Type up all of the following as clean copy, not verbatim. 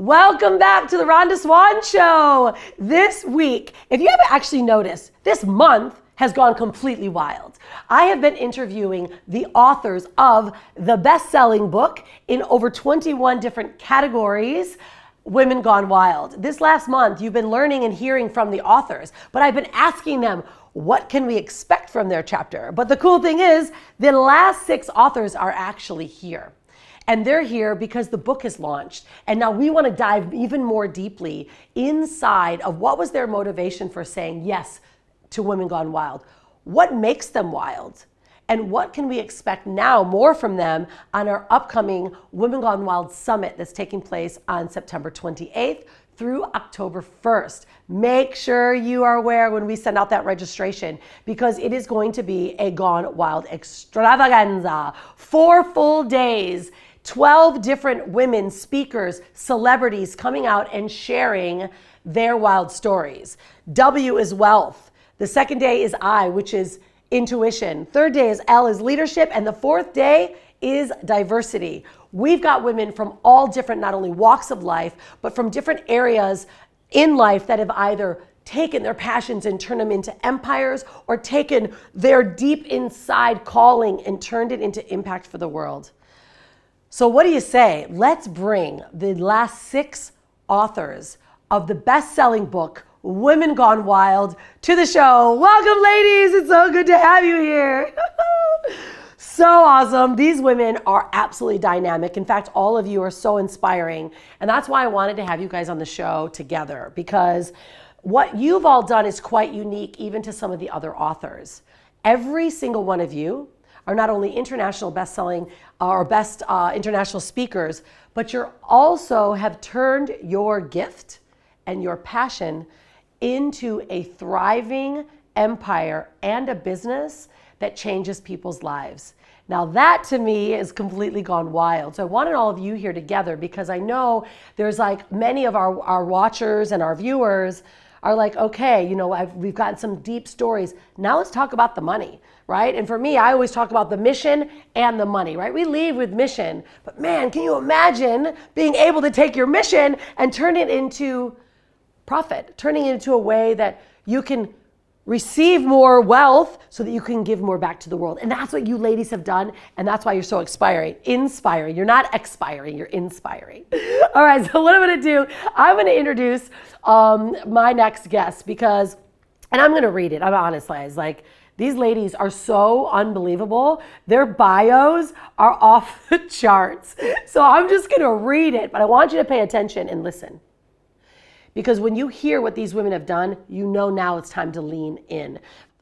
Welcome back to the Rhonda Swan Show. This week, if you haven't actually noticed, this month has gone completely wild. I have been interviewing the authors of the best-selling book in over 21 different categories, Women Gone Wild. This last month, you've been learning and hearing from the authors, but I've been asking them, what can we expect from their chapter? But the cool thing is, the last 6 authors are actually here. And they're here because the book is launched. And now we want to dive even more deeply inside of what was their motivation for saying yes to Women Gone Wild. What makes them wild? And what can we expect now more from them on our upcoming Women Gone Wild Summit that's taking place on September 28th through October 1st. Make sure you are aware when we send out that registration because it is going to be a Gone Wild extravaganza. 4 full days. 12 different women, speakers, celebrities coming out and sharing their wild stories. W is wealth. The second day is I, which is intuition. Third day is L is leadership. And the fourth day is diversity. We've got women from all different, not only walks of life, but from different areas in life that have either taken their passions and turned them into empires or taken their deep inside calling and turned it into impact for the world. So what do you say? Let's bring the last 6 authors of the best-selling book, Women Gone Wild, to the show. Welcome, ladies. It's so good to have you here. So awesome. These women are absolutely dynamic. In fact, all of you are so inspiring. And that's why I wanted to have you guys on the show together, because what you've all done is quite unique even to some of the other authors. Every single one of you are not only international best-selling or best international speakers, but you also have turned your gift and your passion into a thriving empire and a business that changes people's lives. Now that to me is completely gone wild. So I wanted all of you here together because I know there's like many of our watchers and our viewers are like, okay, you know, we've gotten some deep stories. Now let's talk about the money, right? And for me, I always talk about the mission and the money, right? We leave with mission, but man, can you imagine being able to take your mission and turn it into profit, turning it into a way that you can receive more wealth so that you can give more back to the world. And that's what you ladies have done. And that's why you're so inspiring. You're not expiring, you're inspiring. All right, so what I'm gonna do, I'm gonna introduce my next guest because, and I'm gonna read it, I'm honest, guys, like these ladies are so unbelievable. Their bios are off the charts. So I'm just gonna read it, but I want you to pay attention and listen. Because when you hear what these women have done, you know now it's time to lean in.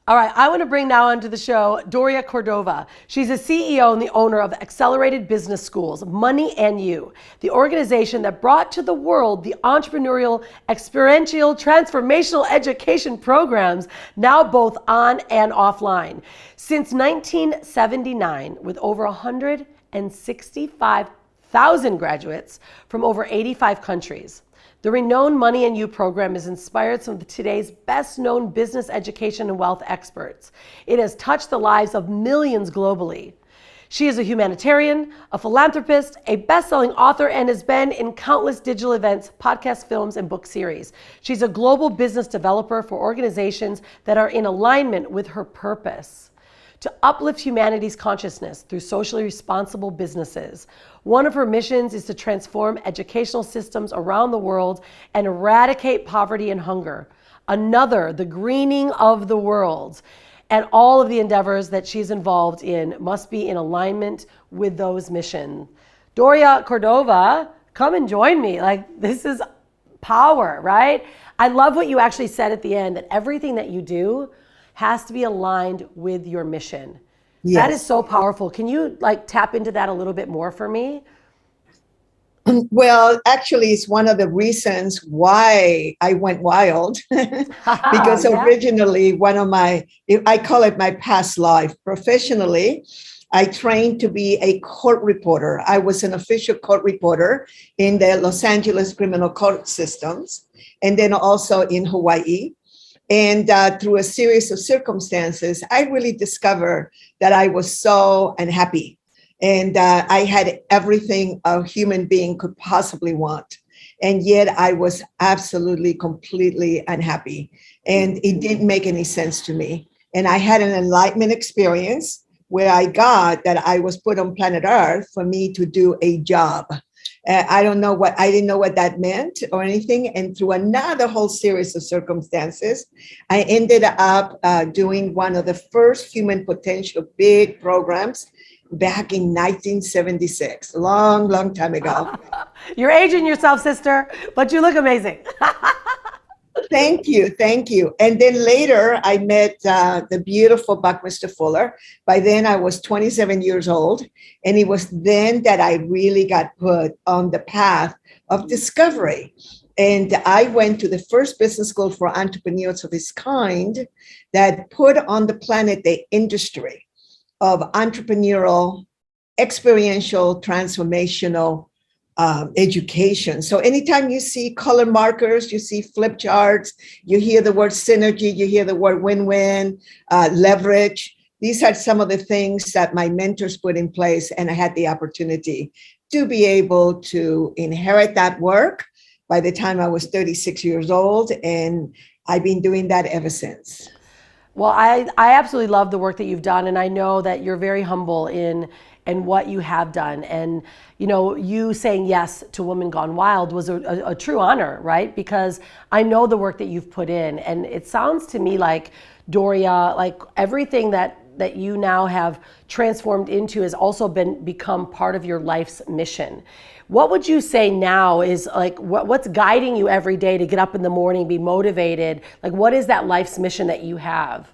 All right, I want to bring now onto the show Doria Cordova. She's a CEO and the owner of Accelerated Business Schools, Money and You, the organization that brought to the world the entrepreneurial, experiential, transformational education programs, now both on and offline. Since 1979, with over 165,000 graduates from over 85 countries. The renowned Money and You program has inspired some of today's best-known business education and wealth experts. It has touched the lives of millions globally. She is a humanitarian, a philanthropist, a best-selling author, and has been in countless digital events, podcast films, and book series. She's a global business developer for organizations that are in alignment with her purpose to uplift humanity's consciousness through socially responsible businesses. One of her missions is to transform educational systems around the world and eradicate poverty and hunger. Another, the greening of the world. And all of the endeavors that she's involved in must be in alignment with those missions. Doria Cordova, come and join me. Like, this is power, right? I love what you actually said at the end, that everything that you do has to be aligned with your mission. Yes. That is so powerful. Can you like tap into that a little bit more for me? Well, actually, it's one of the reasons why I went wild. Because originally one of I call it my past life. Professionally, I trained to be a court reporter. I was an official court reporter in the Los Angeles criminal court systems, and then also in Hawaii. And through a series of circumstances, I really discovered that I was so unhappy. And I had everything a human being could possibly want. And yet I was absolutely, completely unhappy. And it didn't make any sense to me. And I had an enlightenment experience where I got that I was put on planet Earth for me to do a job. I didn't know what that meant or anything. And through another whole series of circumstances, I ended up doing one of the first human potential big programs back in 1976, long, long time ago. You're aging yourself, sister, but you look amazing. Thank you. Thank you. And then later I met the beautiful Buckminster Fuller. By then I was 27 years old. And it was then that I really got put on the path of discovery. And I went to the first business school for entrepreneurs of its kind that put on the planet the industry of entrepreneurial, experiential, transformational education. So anytime you see color markers, you see flip charts, you hear the word synergy, you hear the word win-win, leverage. These are some of the things that my mentors put in place, and I had the opportunity to be able to inherit that work by the time I was 36 years old, and I've been doing that ever since. Well, I absolutely love the work that you've done, and I know that you're very humble in what you have done. And you saying yes to Women Gone Wild was a true honor, right? Because I know the work that you've put in, and it sounds to me like, Doria, like everything that you now have transformed into has also become part of your life's mission. What would you say now is like what's guiding you every day to get up in the morning, be motivated? Like, what is that life's mission that you have?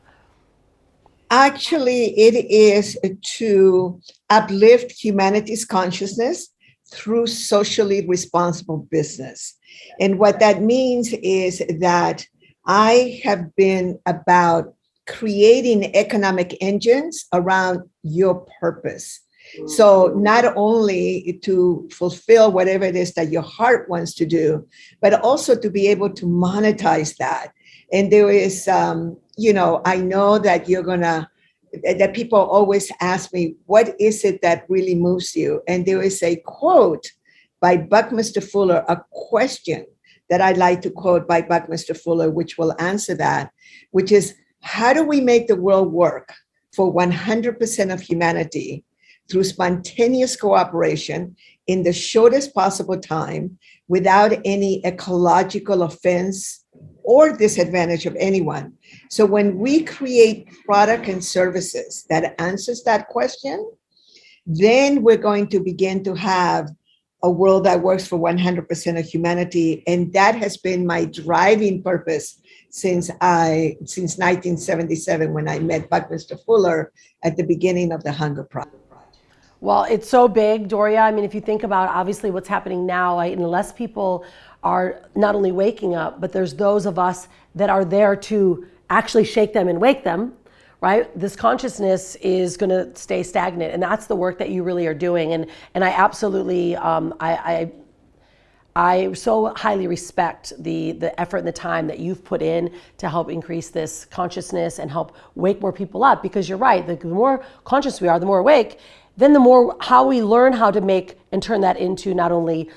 Actually, it is to uplift humanity's consciousness through socially responsible business. And what that means is that I have been about creating economic engines around your purpose. So not only to fulfill whatever it is that your heart wants to do, but also to be able to monetize that. And there is, I know that that people always ask me, what is it that really moves you? And there is a quote by Buckminster Fuller, a question that I'd like to quote by Buckminster Fuller, which will answer that, which is, how do we make the world work for 100% of humanity through spontaneous cooperation in the shortest possible time without any ecological offense or disadvantage of anyone? So when we create product and services that answers that question, then we're going to begin to have a world that works for 100% of humanity. And that has been my driving purpose since 1977, when I met Buckminster Fuller at the beginning of the Hunger Project. Well, it's so big, Doria. I mean, if you think about obviously what's happening now, unless people are not only waking up, but there's those of us that are there to actually shake them and wake them, right? This consciousness is going to stay stagnant, and that's the work that you really are doing. And I absolutely, I so highly respect the effort and the time that you've put in to help increase this consciousness and help wake more people up. Because you're right, the more conscious we are, the more awake, then the more how we learn how to make and turn that into not only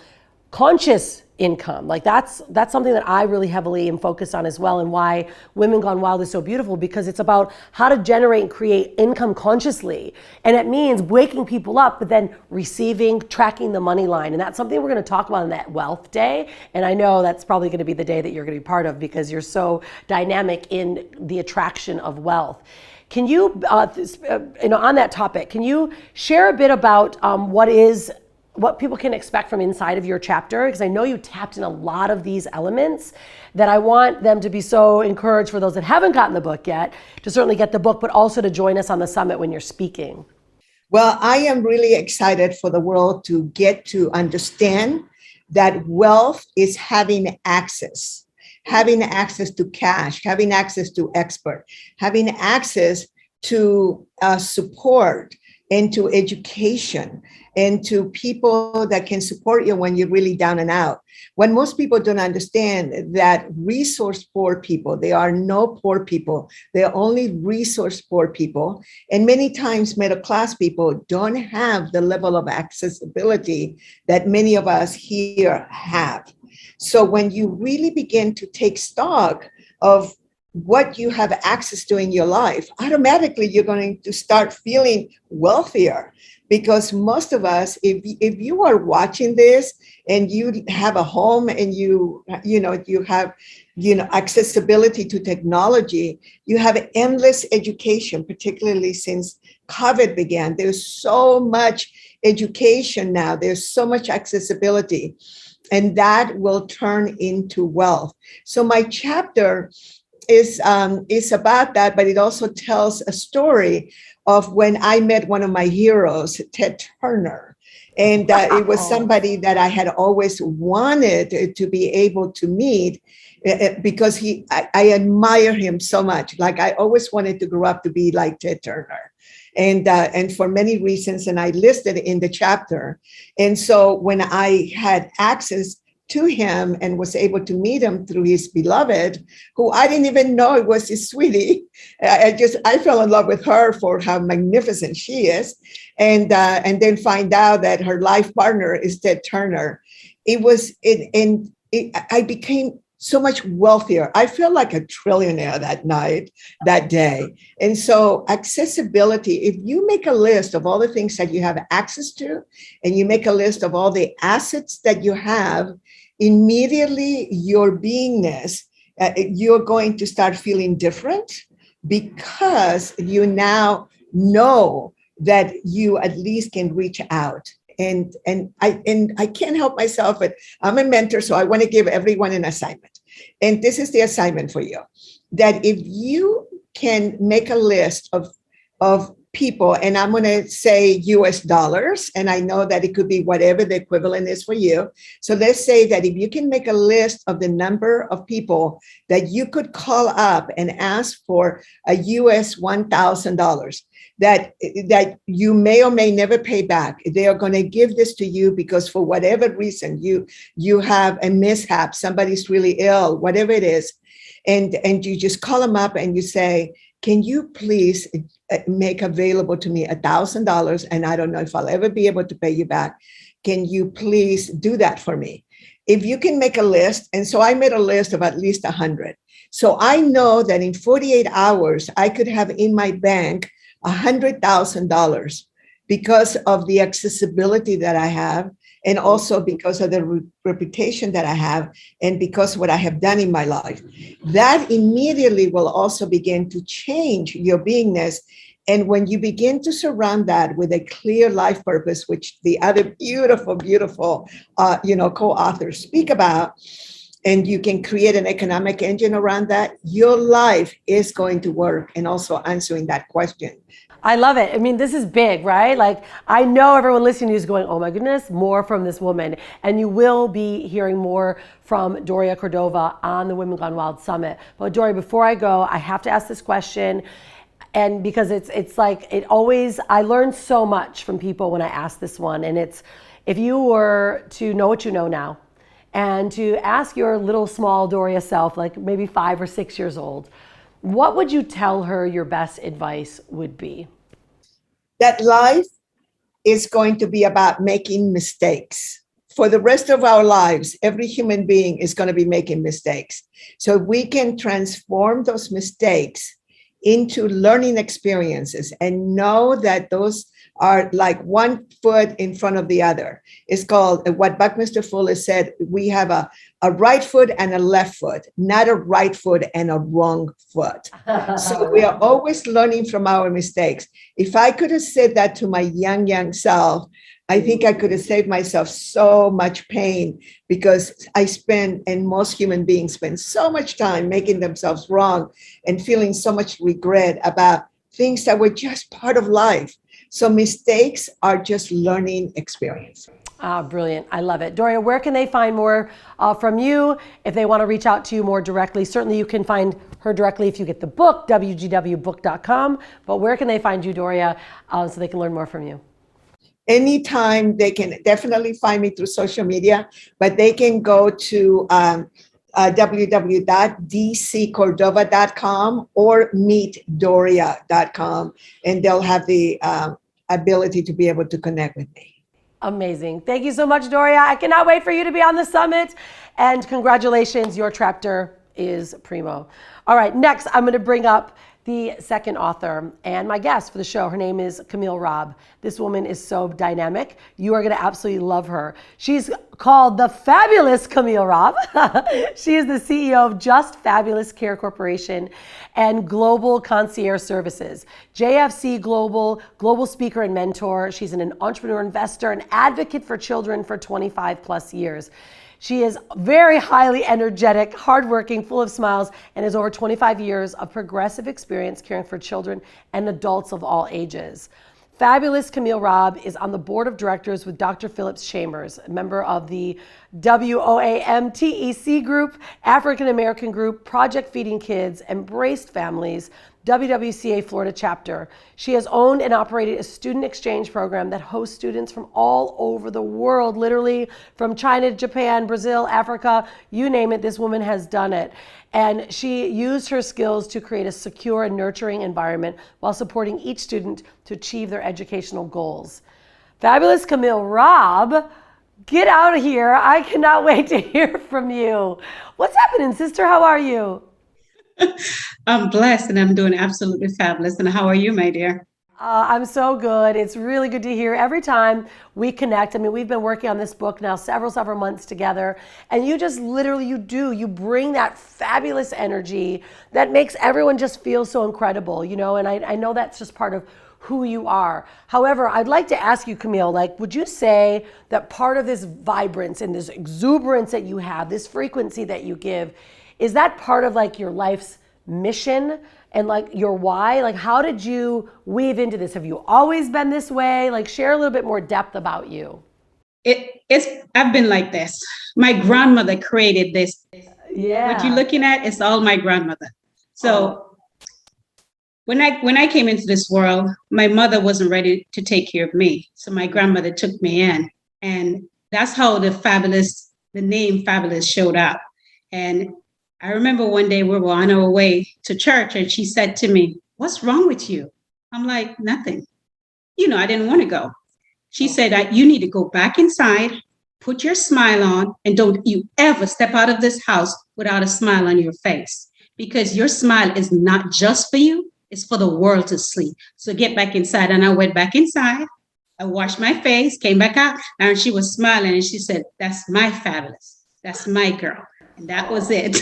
conscious income. Like that's something that I really heavily am focused on as well, and why Women Gone Wild is so beautiful, because it's about how to generate and create income consciously. And it means waking people up, but then receiving, tracking the money line. And that's something we're going to talk about on that Wealth Day. And I know that's probably going to be the day that you're going to be part of, because you're so dynamic in the attraction of wealth. Can you, on that topic, can you share a bit about what people can expect from inside of your chapter? Because I know you tapped in a lot of these elements that I want them to be so encouraged, for those that haven't gotten the book yet, to certainly get the book, but also to join us on the summit when you're speaking. Well, I am really excited for the world to get to understand that wealth is having access to cash, having access to expert, having access to support and to education and to people that can support you when you're really down and out. When most people don't understand that resource poor people, there are no poor people, there are only resource poor people. And many times middle class people don't have the level of accessibility that many of us here have. So when you really begin to take stock of what you have access to in your life, automatically you're going to start feeling wealthier. Because most of us, if you are watching this and you have a home and you have accessibility to technology, you have endless education, particularly since COVID began. There's so much education now. There's so much accessibility, and that will turn into wealth. So my chapter is about that, but it also tells a story of when I met one of my heroes, Ted Turner. And it was somebody that I had always wanted to be able to meet because I admire him so much. Like I always wanted to grow up to be like Ted Turner. And for many reasons, and I listed in the chapter. And so when I had access to him and was able to meet him through his beloved, who I didn't even know it was his sweetie. I fell in love with her for how magnificent she is. And then find out that her life partner is Ted Turner. I became so much wealthier. I feel like a trillionaire that day. And so accessibility, if you make a list of all the things that you have access to, and you make a list of all the assets that you have, immediately your beingness, you're going to start feeling different because you now know that you at least can reach out. And I can't help myself, but I'm a mentor, so I want to give everyone an assignment. And this is the assignment for you, that if you can make a list of people, and I'm going to say US dollars, and I know that it could be whatever the equivalent is for you. So let's say that if you can make a list of the number of people that you could call up and ask for a US $1,000, that you may or may never pay back. They are going to give this to you because for whatever reason, you have a mishap, somebody's really ill, whatever it is. And you just call them up and you say, can you please make available to me $1,000? And I don't know if I'll ever be able to pay you back. Can you please do that for me? If you can make a list. And so I made a list of at least 100. So I know that in 48 hours, I could have in my bank $100,000 because of the accessibility that I have, and also because of the reputation that I have, and because of what I have done in my life. That immediately will also begin to change your beingness. And when you begin to surround that with a clear life purpose, which the other beautiful, beautiful, co-authors speak about, and you can create an economic engine around that, your life is going to work. And also answering that question. I love it. I mean, this is big, right? Like, I know everyone listening to you is going, oh my goodness, more from this woman. And you will be hearing more from Doria Cordova on the Women Gone Wild Summit. But Doria, before I go, I have to ask this question. And because it's like, I learn so much from people when I ask this one. And it's, if you were to know what you know now, and to ask your little small Doria self, like maybe 5 or 6 years old, what would you tell her your best advice would be? That life is going to be about making mistakes. For the rest of our lives, every human being is going to be making mistakes. So we can transform those mistakes into learning experiences and know that those are like one foot in front of the other. It's called, what Buckminster Fuller said, we have a right foot and a left foot, not a right foot and a wrong foot. So we are always learning from our mistakes. If I could have said that to my young self, I think I could have saved myself so much pain, because I spend, and most human beings spend so much time making themselves wrong and feeling so much regret about things that were just part of life. So mistakes are just learning experience. Ah, brilliant. I love it. Doria, where can they find more from you if they want to reach out to you more directly? Certainly you can find her directly if you get the book, WGWbook.com. But where can they find you, Doria, so they can learn more from you? Anytime. They can definitely find me through social media, but they can go to www.dccordova.com or meetdoria.com, and they'll have the ability to be able to connect with me. Amazing. Thank you so much, Doria. I cannot wait for you to be on the summit. And congratulations, your chapter is primo. All right, next I'm going to bring up the second author and my guest for the show. Her name is Camille Robb. This woman is so dynamic. You are going to absolutely love her. She's called the fabulous Camille Robb. She is the CEO of Just Fabulous Care Corporation and Global Concierge Services. JFC global speaker and mentor. She's an entrepreneur, investor, and advocate for children for 25 plus years. She is very highly energetic, hardworking, full of smiles, and has over 25 years of progressive experience caring for children and adults of all ages. Fabulous Camille Robb is on the board of directors with Dr. Phillips Chambers, a member of the WOAMTEC group, African American group, Project Feeding Kids, Embraced Families, WWCA Florida chapter. She has owned and operated a student exchange program that hosts students from all over the world, literally from China, Japan, Brazil, Africa, you name it, this woman has done it. And she used her skills to create a secure and nurturing environment while supporting each student to achieve their educational goals. Fabulous Camille Robb, get out of here. I cannot wait to hear from you. What's happening, sister? How are you? I'm blessed and I'm doing absolutely fabulous. And how are you, my dear? I'm so good. It's really good to hear every time we connect. I mean, we've been working on this book now several months together, and you just literally, you bring that fabulous energy that makes everyone just feel so incredible, you know, and I know that's just part of who you are. However, I'd like to ask you, Camille, like, would you say that part of this vibrance and this exuberance that you have, this frequency that you give, is that part of like your life's mission and like your why? Like, how did you weave into this? Have you always been this way? Like, share a little bit more depth about you. I've been like this. My grandmother created this. Yeah. What you're looking at is all my grandmother. So when I came into this world, my mother wasn't ready to take care of me. So my grandmother took me in. And that's how the name Fabulous showed up. And I remember one day we were on our way to church and she said to me, "What's wrong with you?" I'm like, "Nothing." You know, I didn't want to go. She said, "You need to go back inside, put your smile on, and don't you ever step out of this house without a smile on your face, because your smile is not just for you, it's for the world to see. So get back inside." And I went back inside. I washed my face, came back out, and she was smiling and she said, "That's my Fabulous. That's my girl." And that was it.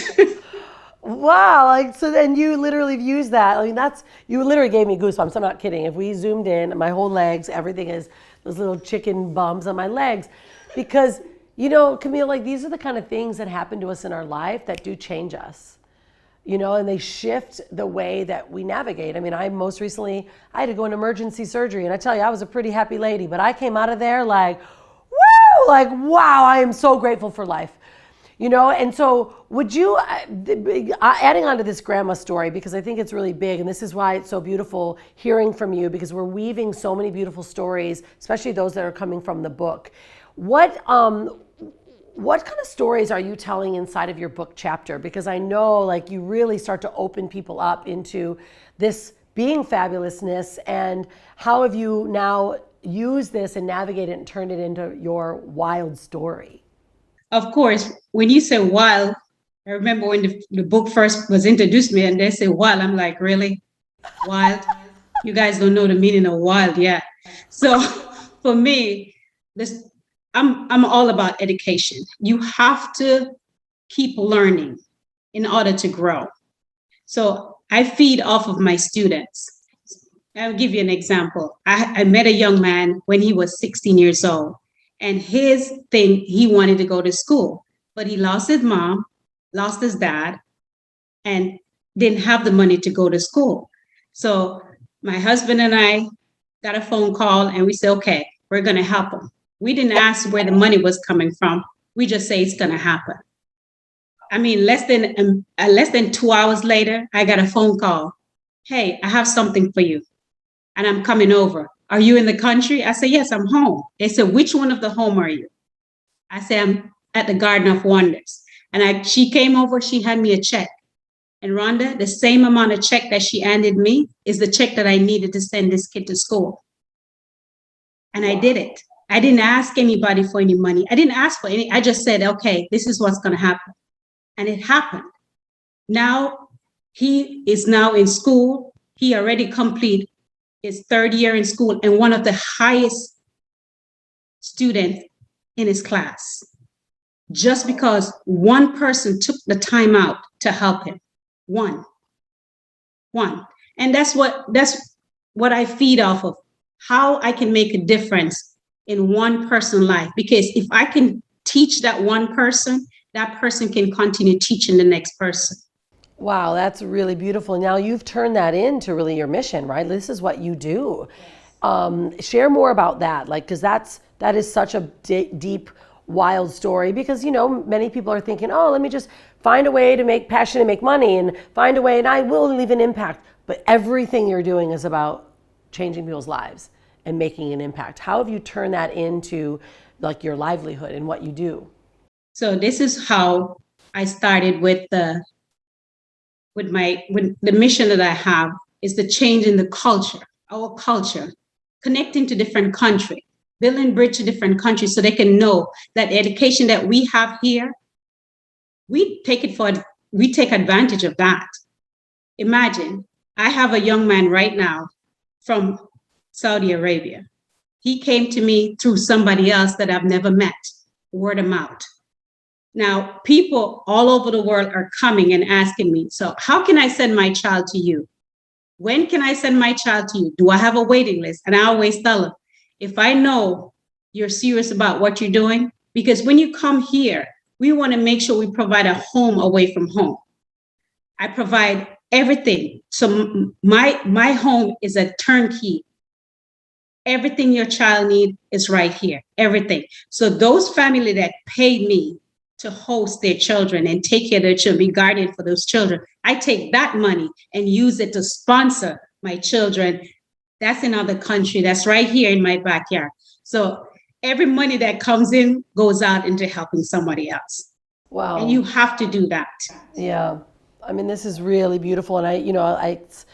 Wow, like, so then you literally used that. I mean, you literally gave me goosebumps. I'm not kidding. If we zoomed in, my whole legs, everything is those little chicken bumps on my legs. Because, you know, Camille, like, these are the kind of things that happen to us in our life that do change us, you know, and they shift the way that we navigate. I mean, I had to go in emergency surgery, and I tell you, I was a pretty happy lady, but I came out of there like, woo, like, wow, I am so grateful for life. You know, and so would you, adding on to this grandma story, because I think it's really big, and this is why it's so beautiful hearing from you, because we're weaving so many beautiful stories, especially those that are coming from the book. What kind of stories are you telling inside of your book chapter? Because I know, like, you really start to open people up into this being fabulousness, and how have you now used this and navigated it and turned it into your wild story? Of course, when you say wild, I remember when the book first was introduced to me and they say wild, I'm like, really? Wild? You guys don't know the meaning of wild yet. So for me, I'm all about education. You have to keep learning in order to grow. So I feed off of my students. I'll give you an example. I met a young man when he was 16 years old. And his thing, he wanted to go to school, but he lost his mom, lost his dad, and didn't have the money to go to school. So my husband and I got a phone call and we said, okay, we're going to help him. We didn't ask where the money was coming from. We just say it's going to happen. I mean, less than 2 hours later, I got a phone call. "Hey, I have something for you and I'm coming over. Are you in the country?" I said, "Yes, I'm home." They said, "Which one of the home are you?" I said, "I'm at the Garden of Wonders." And she came over, she handed me a check. And Rhonda, the same amount of check that she handed me is the check that I needed to send this kid to school. And I did it. I didn't ask anybody for any money. I didn't ask for any. I just said, okay, this is what's going to happen. And it happened. Now he is now in school. He already complete his third year in school and one of the highest students in his class, just because one person took the time out to help him. One. And that's what I feed off of, how I can make a difference in one person's life. Because if I can teach that one person, that person can continue teaching the next person. Wow, that's really beautiful. Now you've turned that into really your mission, right? This is what you do. Share more about that, like, because that is such a deep, wild story. Because many people are thinking, oh, let me just find a way to make passion and make money, and find a way, and I will leave an impact. But everything you're doing is about changing people's lives and making an impact. How have you turned that into like your livelihood and what you do? So this is how I started with the mission that I have is the change in the culture, our culture, connecting to different countries, building bridge to different countries so they can know that the education that we have here, we take advantage of that. Imagine, I have a young man right now from Saudi Arabia. He came to me through somebody else that I've never met, word of mouth. Now, people all over the world are coming and asking me, so how can I send my child to you? When can I send my child to you? Do I have a waiting list? And I always tell them, if I know you're serious about what you're doing, because when you come here, we want to make sure we provide a home away from home. I provide everything. So my home is a turnkey. Everything your child needs is right here, everything. So those families that pay me to host their children and take care of their children, be guardian for those children, I take that money and use it to sponsor my children. That's in another country. That's right here in my backyard. So every money that comes in goes out into helping somebody else. Wow. And you have to do that. Yeah. I mean, this is really beautiful. And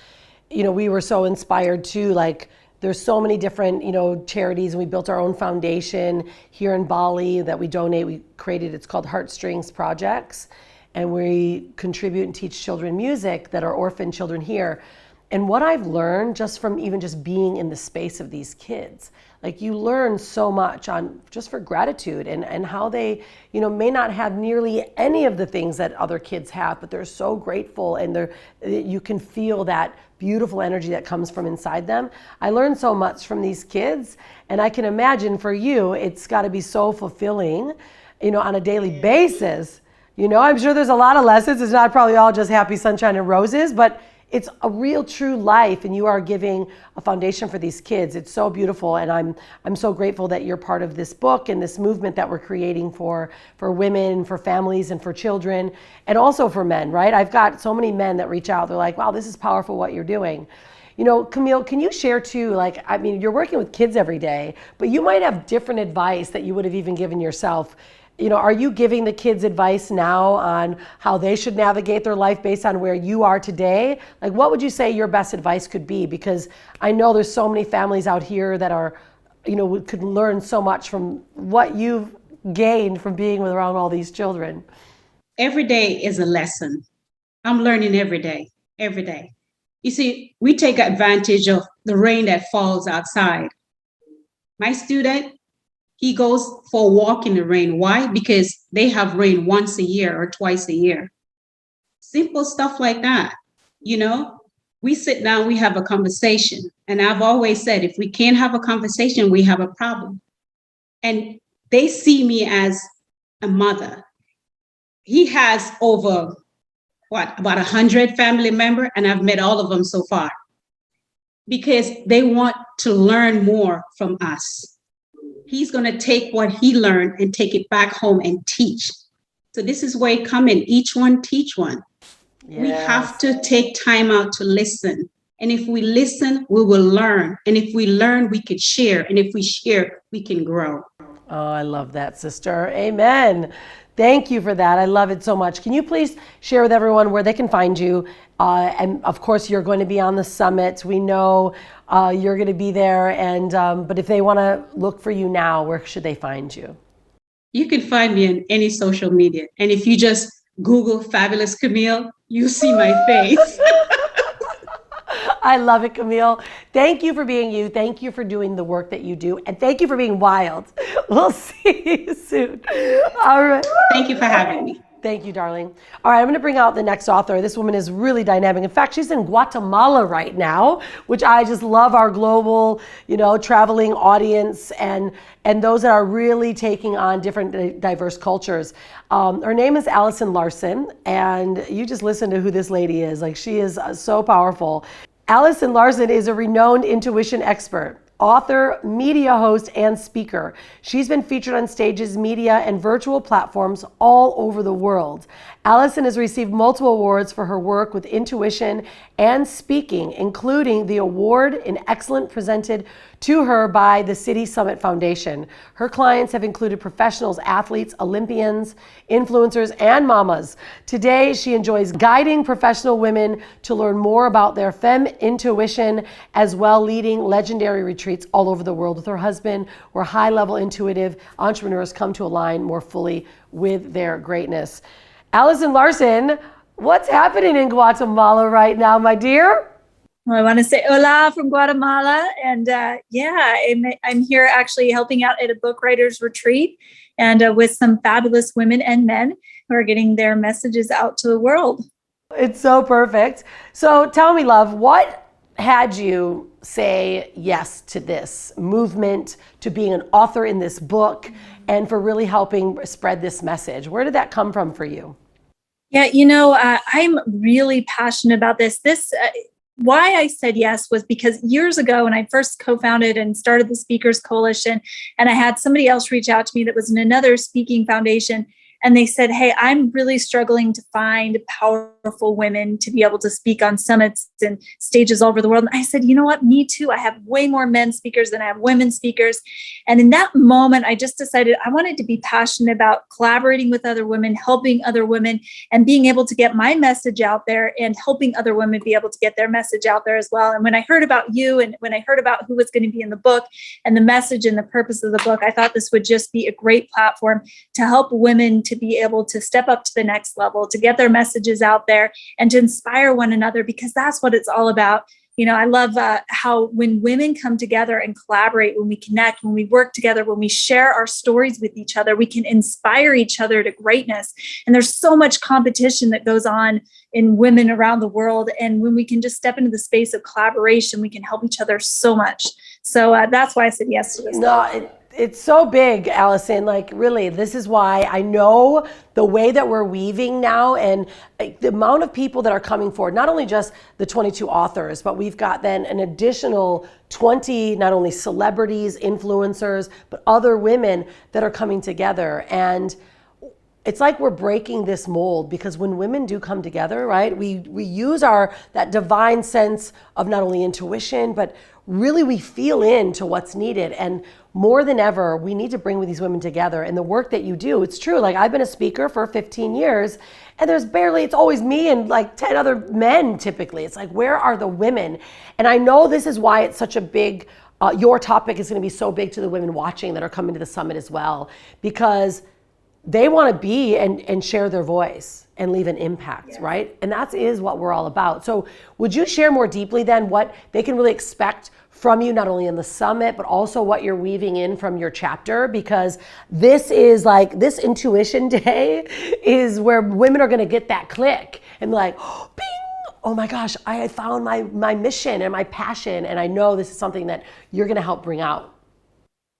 we were so inspired too. Like, there's so many different, charities, and we built our own foundation here in Bali that we donate. We created, it's called Heartstrings Projects, and we contribute and teach children music that are orphan children here. And what I've learned just from even just being in the space of these kids, like, you learn so much on just for gratitude and how they, may not have nearly any of the things that other kids have, but they're so grateful, and you can feel that beautiful energy that comes from inside them. I learned so much from these kids, and I can imagine for you, it's got to be so fulfilling, on a daily basis. I'm sure there's a lot of lessons. It's not probably all just happy sunshine and roses, but it's a real true life, and you are giving a foundation for these kids. It's so beautiful, and I'm so grateful that you're part of this book and this movement that we're creating for women, for families, and for children, and also for men, right? I've got so many men that reach out. They're like, wow, this is powerful what you're doing. Camille, can you share too, you're working with kids every day, but you might have different advice that you would have even given yourself. Are you giving the kids advice now on how they should navigate their life based on where you are today? Like, what would you say your best advice could be? Because I know there's so many families out here that are, could learn so much from what you've gained from being around all these children. Every day is a lesson. I'm learning every day. You see, we take advantage of the rain that falls outside. My student, he goes for a walk in the rain. Why? Because they have rain once a year or twice a year. Simple stuff like that. We sit down, we have a conversation. And I've always said, if we can't have a conversation, we have a problem. And they see me as a mother. He has over, about 100 family members, and I've met all of them so far. Because they want to learn more from us. He's going to take what he learned and take it back home and teach. So this is where it comes in. Each one teach one. Yes. We have to take time out to listen. And if we listen, we will learn. And if we learn, we can share. And if we share, we can grow. Oh, I love that, sister. Amen. Thank you for that. I love it so much. Can you please share with everyone where they can find you? And of course, you're going to be on the summit. We know you're going to be there. And but if they want to look for you now, where should they find you? You can find me on any social media. And if you just Google Fabulous Camille, you'll see my face. I love it, Camille. Thank you for being you. Thank you for doing the work that you do. And thank you for being wild. We'll see you soon. All right. Thank you for having me. Thank you, darling. All right, I'm going to bring out the next author. This woman is really dynamic. In fact, she's in Guatemala right now, which I just love our global, traveling audience and those that are really taking on different diverse cultures. Her name is Allison Larson, and you just listen to who this lady is. Like, she is so powerful. Allison Larson is a renowned intuition expert, author, media host, and speaker. She's been featured on stages, media, and virtual platforms all over the world. Allison has received multiple awards for her work with intuition and speaking, including the award in excellence presented to her by the City Summit Foundation. Her clients have included professionals, athletes, Olympians, influencers, and mamas. Today, she enjoys guiding professional women to learn more about their femme intuition, as well leading legendary retreats all over the world with her husband, where high-level intuitive entrepreneurs come to align more fully with their greatness. Allison Larson, what's happening in Guatemala right now, my dear? Well, I want to say hola from Guatemala. And I'm here actually helping out at a book writers retreat and with some fabulous women and men who are getting their messages out to the world. It's so perfect. So tell me, love, what had you say yes to this movement, to being an author in this book, and for really helping spread this message? Where did that come from for you? Yeah, I'm really passionate about this. Why I said yes was because years ago when I first co-founded and started the Speakers Coalition, and I had somebody else reach out to me that was in another speaking foundation, and they said, hey, I'm really struggling to find powerful women to be able to speak on summits and stages all over the world. And I said, you know what? Me too. I have way more men speakers than I have women speakers. And in that moment, I just decided I wanted to be passionate about collaborating with other women, helping other women, and being able to get my message out there and helping other women be able to get their message out there as well. And when I heard about you and when I heard about who was going to be in the book and the message and the purpose of the book, I thought this would just be a great platform to help women to be able to step up to the next level, to get their messages out there and to inspire one another, because that's what it's all about. I love how when women come together and collaborate, when we connect, when we work together, when we share our stories with each other, we can inspire each other to greatness. And there's so much competition that goes on in women around the world. And when we can just step into the space of collaboration, we can help each other so much. So that's why I said yes to this. It's so big, Allison. Like, really, this is why I know the way that we're weaving now and the amount of people that are coming forward, not only just the 22 authors, but we've got then an additional 20, not only celebrities, influencers, but other women that are coming together. And it's like we're breaking this mold, because when women do come together, right, we use that divine sense of not only intuition, but really we feel into what's needed. And more than ever, we need to bring these women together. And the work that you do, it's true. Like, I've been a speaker for 15 years, and it's always me and like 10 other men typically. It's like, where are the women? And I know this is why it's such a big, your topic is going to be so big to the women watching that are coming to the summit as well, because they want to be and share their voice and leave an impact, yes. Right? And that is what we're all about. So would you share more deeply then what they can really expect from you, not only in the summit, but also what you're weaving in from your chapter? Because this intuition day is where women are going to get that click and be like, oh, bing, oh my gosh, I found my mission and my passion. And I know this is something that you're going to help bring out.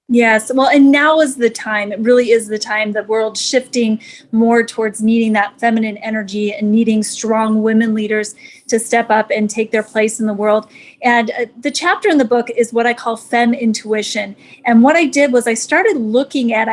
Yes. Well, and now is the time. It really is the time. The world's shifting more towards needing that feminine energy and needing strong women leaders to step up and take their place in the world. And the chapter in the book is what I call Femme Intuition. And what I did was I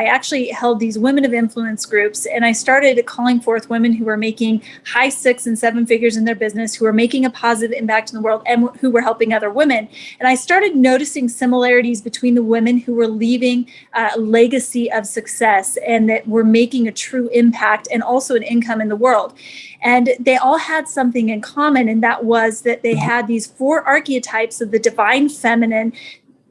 actually held these women of influence groups, and I started calling forth women who were making high 6 and 7 figures in their business, who were making a positive impact in the world, and who were helping other women. And I started noticing similarities between the women who were leaving a legacy of success and that we're making a true impact and also an income in the world. And they all had something in common, and that was that they had these 4 archetypes of the divine feminine.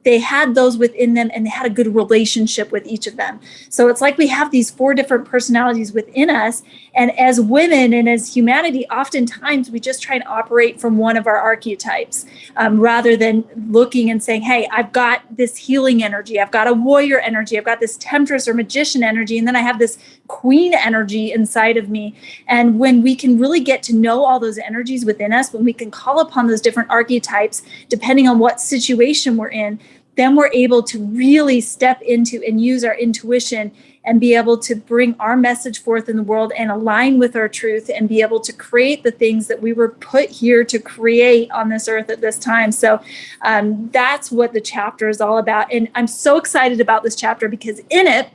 They had those within them, and they had a good relationship with each of them. So it's like we have these 4 different personalities within us. And as women and as humanity, oftentimes we just try and operate from one of our archetypes rather than looking and saying, hey, I've got this healing energy. I've got a warrior energy. I've got this temptress or magician energy. And then I have this queen energy inside of me. And when we can really get to know all those energies within us, when we can call upon those different archetypes, depending on what situation we're in, then we're able to really step into and use our intuition and be able to bring our message forth in the world and align with our truth and be able to create the things that we were put here to create on this earth at this time. So that's what the chapter is all about. And I'm so excited about this chapter because in it,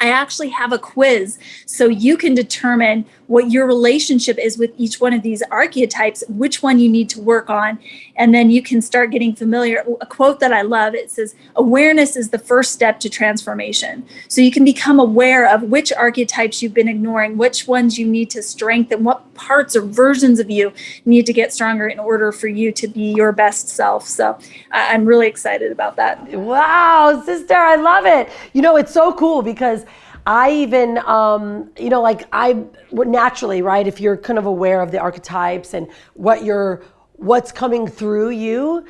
I actually have a quiz so you can determine what your relationship is with each one of these archetypes, which one you need to work on, and then you can start getting familiar. A quote that I love, it says, awareness is the first step to transformation. So you can become aware of which archetypes you've been ignoring, which ones you need to strengthen, what parts or versions of you need to get stronger in order for you to be your best self. So I'm really excited about that. Wow, sister, I love it. You know, it's so cool because I even, naturally, right, if you're kind of aware of the archetypes and what's coming through you,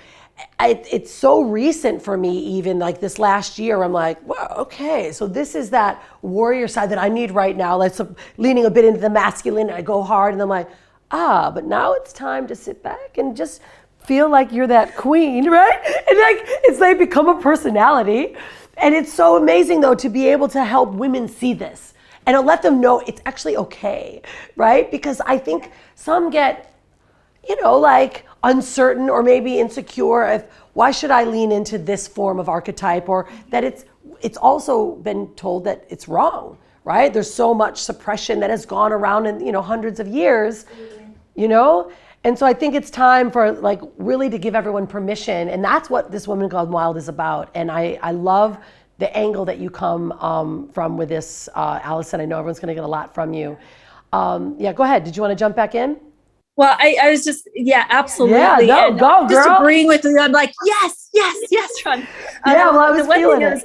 it's so recent for me, even like this last year, I'm like, wow, okay, so this is that warrior side that I need right now, like leaning a bit into the masculine, and I go hard, and I'm like, but now it's time to sit back and just feel like you're that queen, right? And like, it's like become a personality. And it's so amazing, though, to be able to help women see this and to let them know it's actually okay, right? Because I think some get, like uncertain or maybe insecure if why should I lean into this form of archetype, or that it's also been told that it's wrong, right? There's so much suppression that has gone around in, hundreds of years, And so I think it's time for like really to give everyone permission. And that's what this Woman Gone Wild is about. And I love the angle that you come from with this, Allison. I know everyone's gonna get a lot from you. Yeah, go ahead. Did you want to jump back in? Well, I was just, absolutely. Yeah, and go, just girl. agreeing with you. I'm like, yes, Ron. Yeah, well, I was feeling it.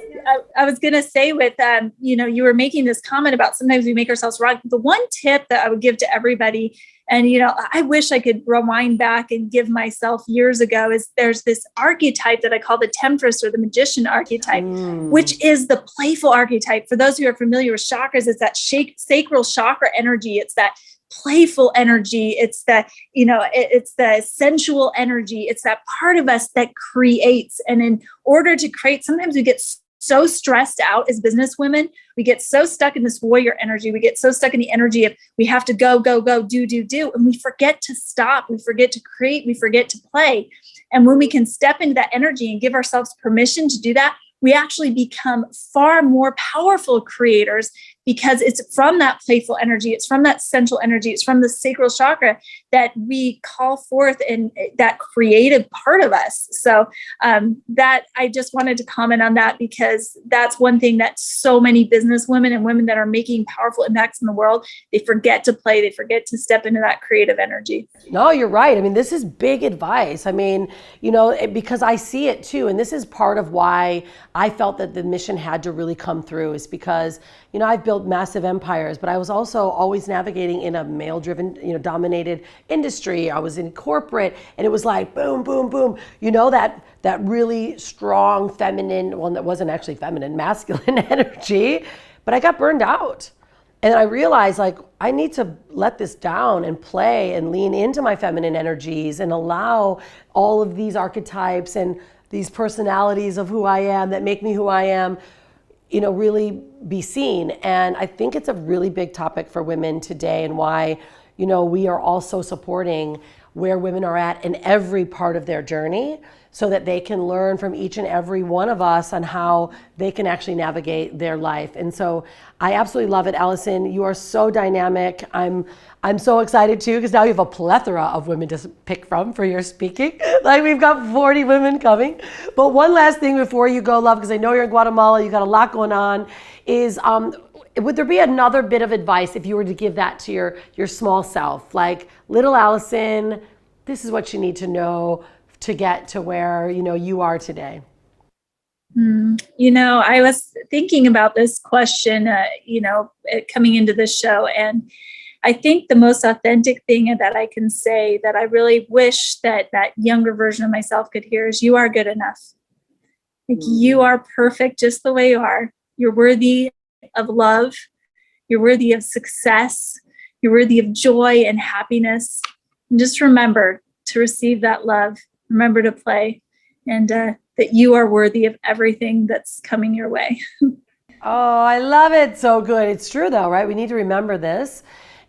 I was going to say with, you were making this comment about sometimes we make ourselves wrong. The one tip that I would give to everybody, and, I wish I could rewind back and give myself years ago, is there's this archetype that I call the temptress or the magician archetype, which is the playful archetype. For those who are familiar with chakras, it's that sacral chakra energy. It's that playful energy. It's that, it's the sensual energy. It's that part of us that creates. And in order to create, sometimes we get so stressed out as business women. We get so stuck in this warrior energy. We get so stuck in the energy of we have to go, do. And we forget to stop. We forget to create. We forget to play. And when we can step into that energy and give ourselves permission to do that, we actually become far more powerful creators because it's from that playful energy. It's from that central energy. It's from the sacral chakra that we call forth in that creative part of us. So that I just wanted to comment on that because that's one thing that so many business women and women that are making powerful impacts in the world, they forget to play. They forget to step into that creative energy. No, you're right. I mean, this is big advice. I mean, because I see it too. And this is part of why I felt that the mission had to really come through is because, I've built massive empires, but I was also always navigating in a male-driven, dominated industry. I was in corporate, and it was like boom, boom, boom. That really strong feminine, well, that wasn't actually feminine, masculine energy. But I got burned out. And I realized like I need to let this down and play and lean into my feminine energies and allow all of these archetypes and these personalities of who I am that make me who I am, really be seen. And I think it's a really big topic for women today and why, we are also supporting where women are at in every part of their journey, so that they can learn from each and every one of us on how they can actually navigate their life. And so I absolutely love it, Allison. You are so dynamic. I'm so excited too, because now you have a plethora of women to pick from for your speaking. Like, we've got 40 women coming. But one last thing before you go, love, because I know you're in Guatemala, you got a lot going on, is would there be another bit of advice if you were to give that to your small self? Like, little Allison, this is what you need to know to get to where, you are today. I was thinking about this question, coming into this show. And I think the most authentic thing that I can say that I really wish that younger version of myself could hear is, you are good enough. Like, you are perfect just the way you are. You're worthy of love. You're worthy of success. You're worthy of joy and happiness. And just remember to receive that love. Remember to play, and that you are worthy of everything that's coming your way. Oh, I love it. So good. It's true though, right? We need to remember this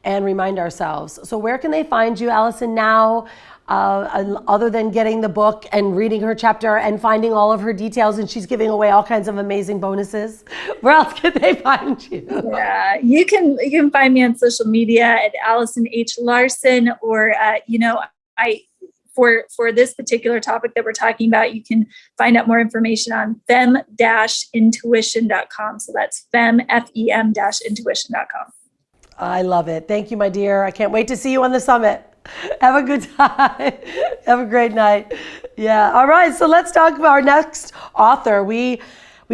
and remind ourselves. So where can they find you, Allison, now, other than getting the book and reading her chapter and finding all of her details, and she's giving away all kinds of amazing bonuses? Where else can they find you? Yeah, you can find me on social media at Allison H. Larson, or for this particular topic that we're talking about, you can find out more information on fem-intuition.com. So that's fem-intuition.com. I love it. Thank you, my dear. I can't wait to see you on the summit. Have a good time. Have a great night. Yeah. All right. So let's talk about our next author. We've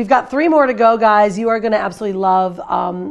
got 3 more to go, guys. You are going to absolutely love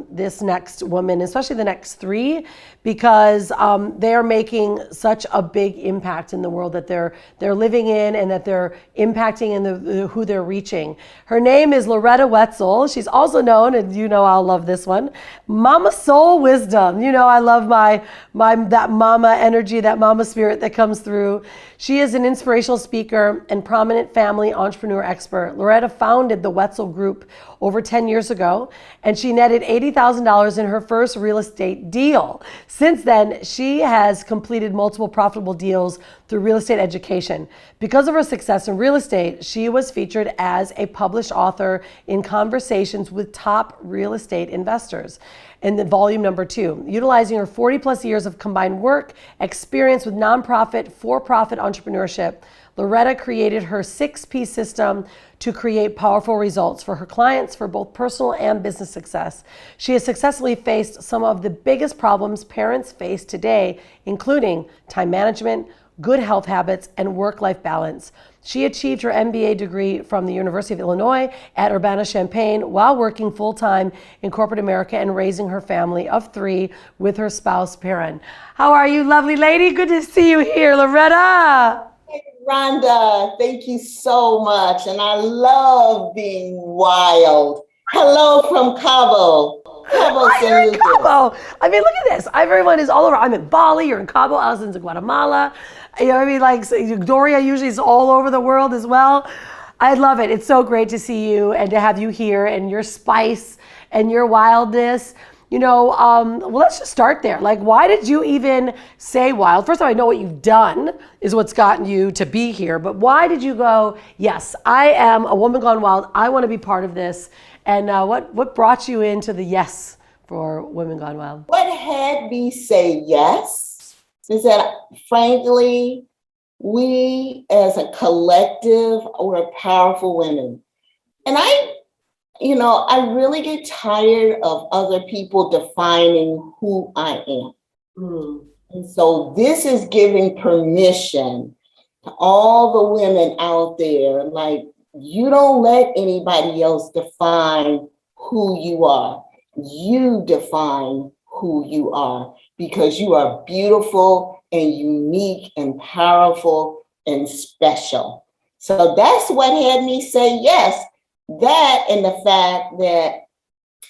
this next woman, especially the next 3, because they are making such a big impact in the world that they're living in, and that they're impacting in who they're reaching. Her name is Loretta Wetzel. She's also known, and I'll love this one, Mama Soul Wisdom. I love that mama energy, that mama spirit that comes through. She is an inspirational speaker and prominent family entrepreneur expert. Loretta founded the Wetzel Group over 10 years ago, and she netted $80,000 in her first real estate deal. Since then, she has completed multiple profitable deals through real estate education. Because of her success in real estate, she was featured as a published author in Conversations with Top Real Estate Investors in the volume number 2. Utilizing her 40 plus years of combined work experience with nonprofit, for-profit entrepreneurship, Loretta created her 6P system to create powerful results for her clients for both personal and business success. She has successfully faced some of the biggest problems parents face today, including time management, good health habits, and work-life balance. She achieved her MBA degree from the University of Illinois at Urbana-Champaign while working full-time in corporate America and raising her family of 3 with her spouse, Tarryn. How are you, lovely lady? Good to see you here, Loretta. Rhonda, thank you so much. And I love being wild. Hello from Cabo. You're in Cabo. I mean, look at this. Everyone is all over. I'm in Bali, you're in Cabo, Allison's in Guatemala. Like Doria usually is all over the world as well. I love it. It's so great to see you and to have you here, and your spice and your wildness. Well, let's just start there. Like, why did you even say wild? First of all, I know what you've done is what's gotten you to be here, but why did you go, yes, I am a woman gone wild. I want to be part of this. And what brought you into the yes for Women Gone Wild? What had me say yes is that, frankly, we as a collective were powerful women. And I really get tired of other people defining who I am. And so this is giving permission to all the women out there, like, you don't let anybody else define who you are. You define who you are, because you are beautiful and unique and powerful and special. So that's what had me say yes. That and the fact that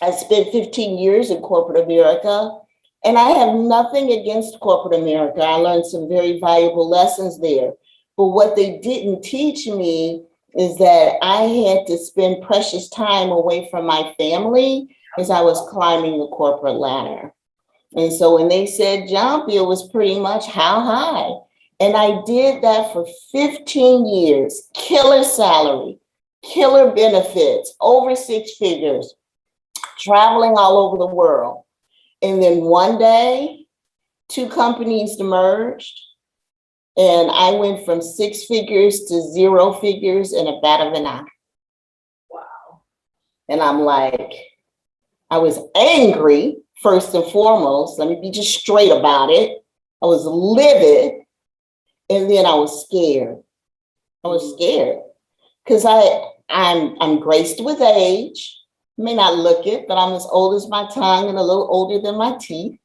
I spent 15 years in corporate America, and I have nothing against corporate America. I learned some very valuable lessons there. But what they didn't teach me is that I had to spend precious time away from my family as I was climbing the corporate ladder. And so when they said jump, it was pretty much how high. And I did that for 15 years, killer salary, killer benefits, over 6 figures, traveling all over the world. And then one day, 2 companies merged, and I went from 6 figures to 0 figures in a bat of an eye. Wow. And I'm like, I was angry, first and foremost. Let me be just straight about it. I was livid. And then I was scared. I was scared because I'm graced with age. May not look it, but I'm as old as my tongue and a little older than my teeth.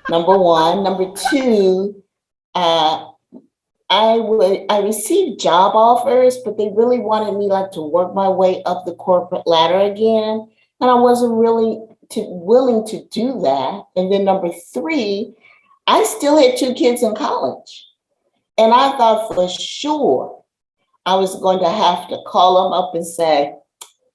Number one. Number two, I received job offers, but they really wanted me like to work my way up the corporate ladder again. And I wasn't really willing to do that. And then number three, I still had 2 kids in college. And I thought for sure I was going to have to call them up and say,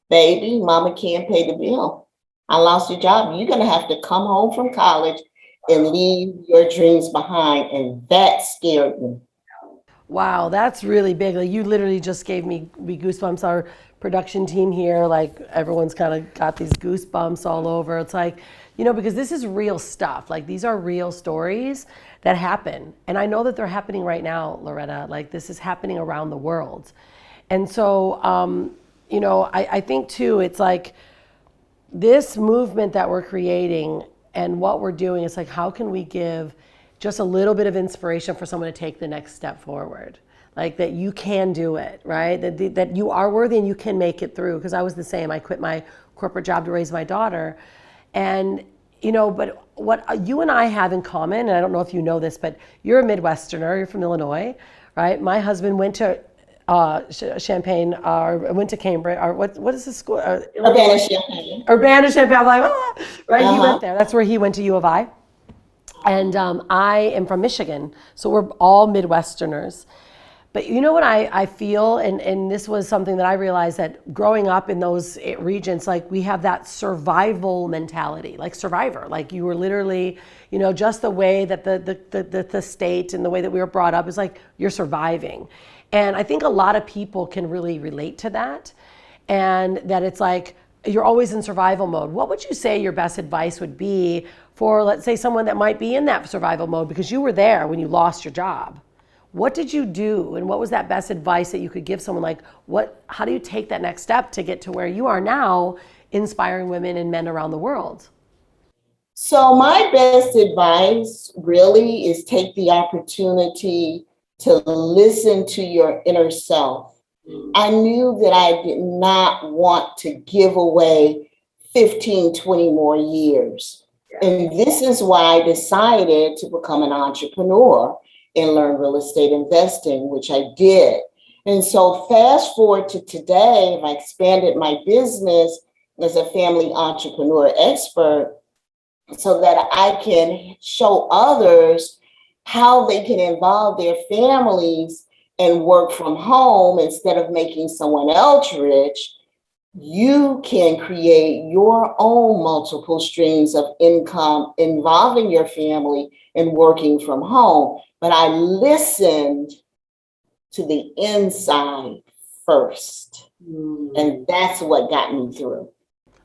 baby, mama can't pay the bill. I lost your job. You're going to have to come home from college and leave your dreams behind. And that scared me. Wow, that's really big. Like you literally just gave me goosebumps. Our production team here, like everyone's kind of got these goosebumps all over. It's like, you know, because this is real stuff. Like these are real stories that happen. And I know that they're happening right now, Loretta. Like this is happening around the world. And so, you know, I think too, it's like this movement that we're creating and what we're doing is like, how can we give just a little bit of inspiration for someone to take the next step forward? Like that you can do it, right? That you are worthy and you can make it through. Because I was the same. I quit my corporate job to raise my daughter. And, you know, but what you and I have in common, and I don't know if you know this, but you're a Midwesterner, you're from Illinois, right? My husband went to Champaign, or went to Cambridge, or what is the school? Urbana-Champaign. Urbana-Champaign, I'm like, ah, right? He went there. That's where he went to U of I. And I am from Michigan, so we're all Midwesterners. But you know what I feel, and this was something that I realized, that growing up in those regions, like we have that survival mentality, like Survivor. Like you were literally, you know, just the way that the state and the way that we were brought up is like you're surviving. And I think a lot of people can really relate to that, and that it's like you're always in survival mode. What would you say your best advice would be for, let's say, someone that might be in that survival mode because you were there when you lost your job? What did you do, and what was that best advice that you could give someone? Like, how do you take that next step to get to where you are now, inspiring women and men around the world? So my best advice really is take the opportunity to listen to your inner self. I knew that I did not want to give away 15, 20 more years. And this is why I decided to become an entrepreneur and learn real estate investing, which I did. And so fast forward to today, I expanded my business as a family entrepreneur expert so that I can show others how they can involve their families and work from home instead of making someone else rich. You can create your own multiple streams of income involving your family and working from home. But I listened to the inside first. And that's what got me through.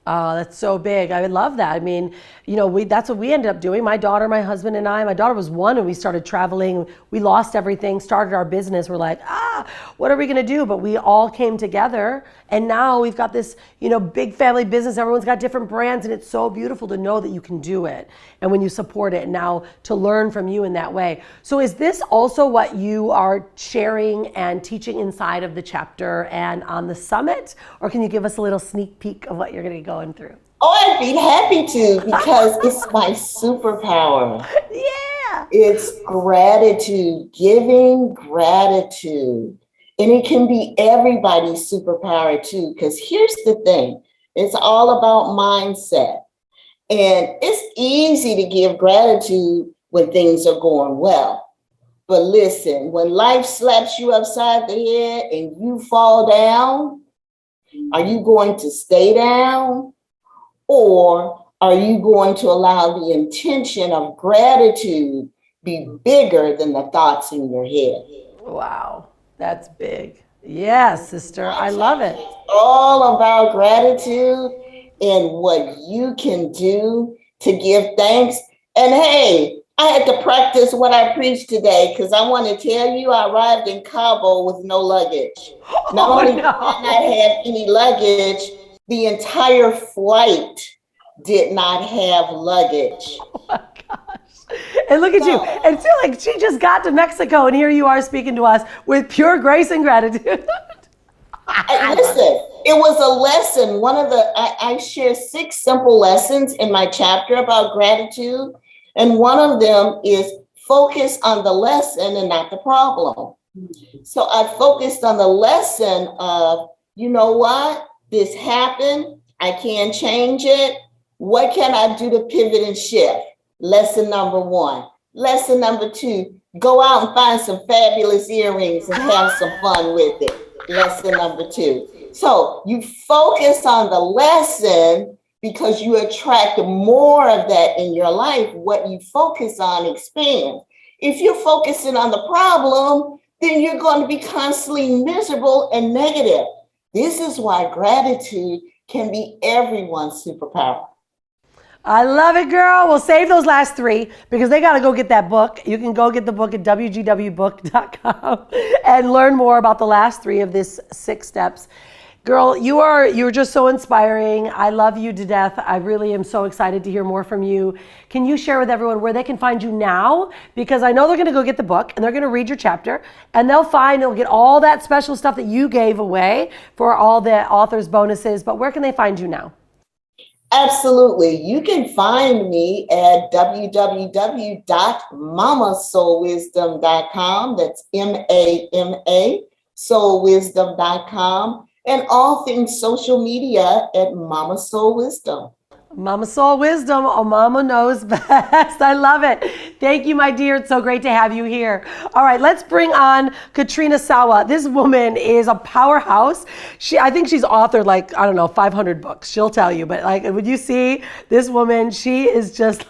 Oh, that's so big. I would love that. I mean, you know, that's what we ended up doing. My daughter, my husband, and I. My daughter was 1 and we started traveling. We lost everything, started our business. We're like, what are we going to do? But we all came together, and now we've got this, you know, big family business. Everyone's got different brands, and it's so beautiful to know that you can do it. And when you support it, and now to learn from you in that way. So is this also what you are sharing and teaching inside of the chapter and on the summit? Or can you give us a little sneak peek of what you're going to go through? Oh, I'd be happy to, because it's my superpower. Yeah. It's gratitude, giving gratitude. And it can be everybody's superpower too, because here's the thing. It's all about mindset. And it's easy to give gratitude when things are going well. But listen, when life slaps you upside the head and you fall down, are you going to stay down? Or are you going to allow the intention of gratitude be bigger than the thoughts in your head. Wow, that's big. Yes, sister, I love it. It's all about gratitude and what you can do to give thanks. And hey, I had to practice what I preached today because I want to tell you I arrived in Cabo with no luggage. Not only did I not have any luggage, the entire flight did not have luggage. Oh my gosh. And look at you. And feel like she just got to Mexico and here you are speaking to us with pure grace and gratitude. Listen, it was a lesson. I share 6 simple lessons in my chapter about gratitude. And one of them is focus on the lesson and not the problem. So I focused on the lesson of, you know what? This happened. I can't change it. What can I do to pivot and shift? Lesson number 1. Lesson number 2, go out and find some fabulous earrings and have some fun with it. Lesson number 2. So you focus on the lesson because you attract more of that in your life. What you focus on expands. If you're focusing on the problem, then you're going to be constantly miserable and negative. This is why gratitude can be everyone's superpower. I love it, girl. We'll save those last 3 because they got to go get that book. You can go get the book at WGWbook.com and learn more about the last 3 of this 6 steps. Girl, you're just so inspiring. I love you to death. I really am so excited to hear more from you. Can you share with everyone where they can find you now? Because I know they're going to go get the book and they're going to read your chapter and they'll get all that special stuff that you gave away for all the author's bonuses. But where can they find you now? Absolutely. You can find me at www.mamasoulwisdom.com. That's MAMA, soulwisdom.com. And all things social media at Mama Soul Wisdom. Mama Soul Wisdom, oh, Mama knows best. I love it. Thank you, my dear. It's so great to have you here. All right, let's bring on Katrina Sawa. This woman is a powerhouse. I think she's authored 500 books. She'll tell you, but when you see this woman, she is just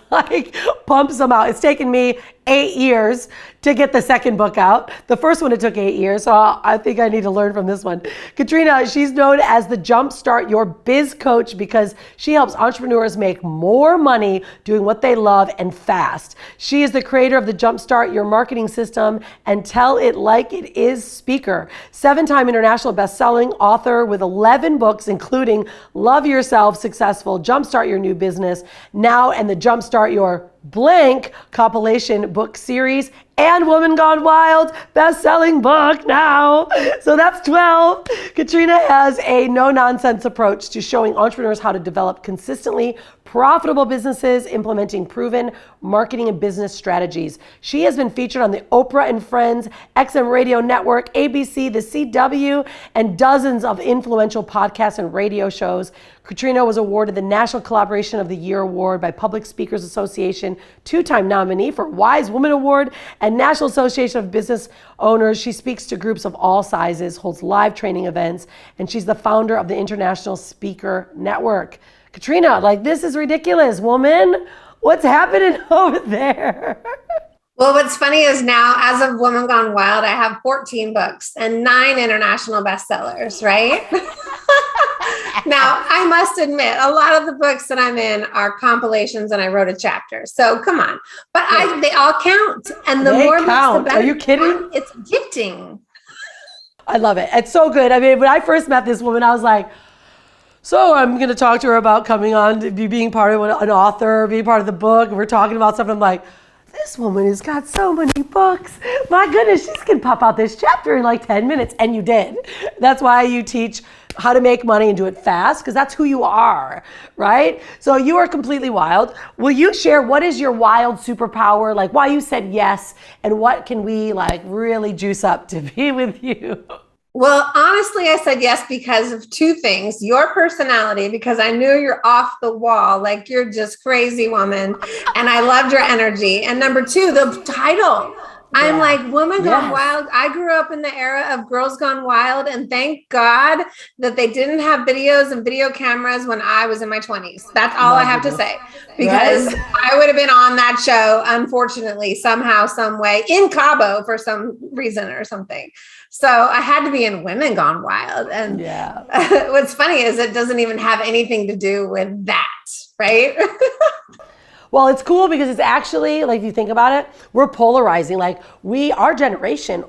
pumps them out. It's taken me 8 years to get the second book out. The first one, it took 8 years, so I think I need to learn from this one. Katrina, she's known as the Jumpstart Your Biz Coach because she helps entrepreneurs make more money doing what they love and fast. She is the creator of the Jumpstart Your Marketing System and Tell It Like It Is speaker, 7-time international best-selling author with 11 books, including Love Yourself Successful, Jumpstart Your New Business, Now, and the Jumpstart Your Blank compilation book series, and Woman Gone Wild best-selling book now. So that's 12. Katrina has a no-nonsense approach to showing entrepreneurs how to develop consistently profitable businesses, implementing proven marketing and business strategies. She has been featured on the Oprah and Friends, XM Radio Network, ABC, the CW, and dozens of influential podcasts and radio shows. Katrina was awarded the National Collaboration of the Year Award by Public Speakers Association, 2-time nominee for Wise Woman Award, and National Association of Business Owners. She speaks to groups of all sizes, holds live training events, and she's the founder of the International Speaker Network. Katrina, this is ridiculous, woman. What's happening over there? Well, what's funny is now, as of Woman Gone Wild, I have 14 books and 9 international bestsellers, right? Now, I must admit, a lot of the books that I'm in are compilations and I wrote a chapter. So come on. But they all count. And the more books, the better. Are you kidding? It's gifting. I love it. It's so good. I mean, when I first met this woman, I was like, so I'm going to talk to her about coming on to being part of an author, being part of the book. And we're talking about something. I'm like, this woman has got so many books. My goodness, she's going to pop out this chapter in 10 minutes. And you did. That's why you teach how to make money and do it fast, because that's who you are, right? So you are completely wild. Will you share what is your wild superpower, why you said yes, and what can we really juice up to be with you? Well, honestly, I said yes because of 2 things. Your personality, because I knew you're off the wall, you're just crazy woman. And I loved your energy. And number 2, the title. I'm like, Woman Gone Yes. Wild. I grew up in the era of Girls Gone Wild, and thank God that they didn't have videos and video cameras when I was in my 20s. That's all I have to say, because I would have been on that show, unfortunately, somehow, some way, in Cabo for some reason or something. So I had to be in Women Gone Wild. And what's funny is it doesn't even have anything to do with that, right? Well, it's cool because it's actually, like, if you think about it, we're polarizing. Like, our generation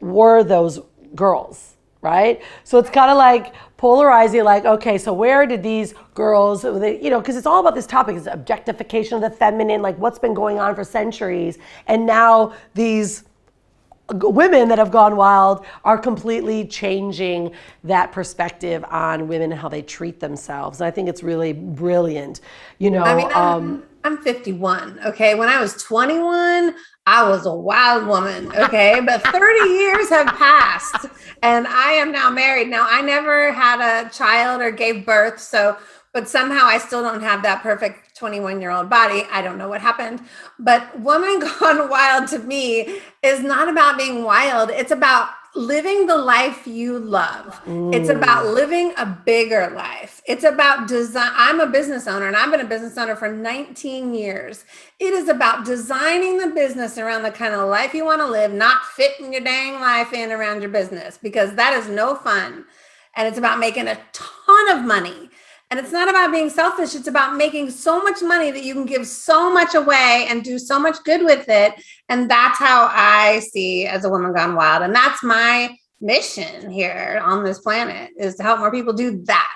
were those girls, right? So it's kind of like polarizing, like, okay, so where did these girls, because it's all about this topic, it's objectification of the feminine, like what's been going on for centuries. And now these women that have gone wild are completely changing that perspective on women and how they treat themselves. And I think it's really brilliant. I'm 51. Okay. When I was 21, I was a wild woman. Okay. But 30 years have passed and I am now married. Now, I never had a child or gave birth. But somehow I still don't have that perfect 21-year-old body. I don't know what happened. But Woman Gone Wild to me is not about being wild. It's about living the life you love. It's about living a bigger life. It's about design. I'm a business owner and I've been a business owner for 19 years. It is about designing the business around the kind of life you want to live, not fitting your dang life in around your business, because that is no fun. And it's about making a ton of money. And it's not about being selfish. It's about making so much money that you can give so much away and do so much good with it. And that's how I see as a Woman Gone Wild. And that's my mission here on this planet, is to help more people do that.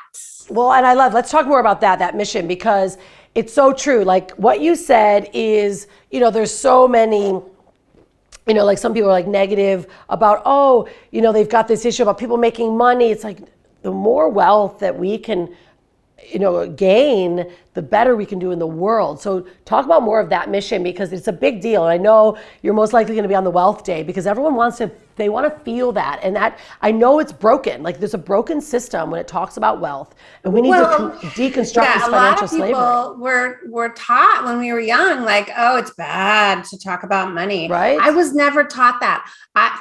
Well, and let's talk more about that mission, because it's so true. Like what you said is, there's so many, like some people are like negative about, they've got this issue about people making money. It's like the more wealth that we can gain, the better we can do in the world. So talk about more of that mission, because it's a big deal. And I know you're most likely going to be on the Wealth Day, because everyone want to feel that. And that, I know it's broken. Like there's a broken system when it talks about wealth, and we need to deconstruct this financial slavery. A lot of people were taught when we were young, like, oh, it's bad to talk about money. Right. I was never taught that.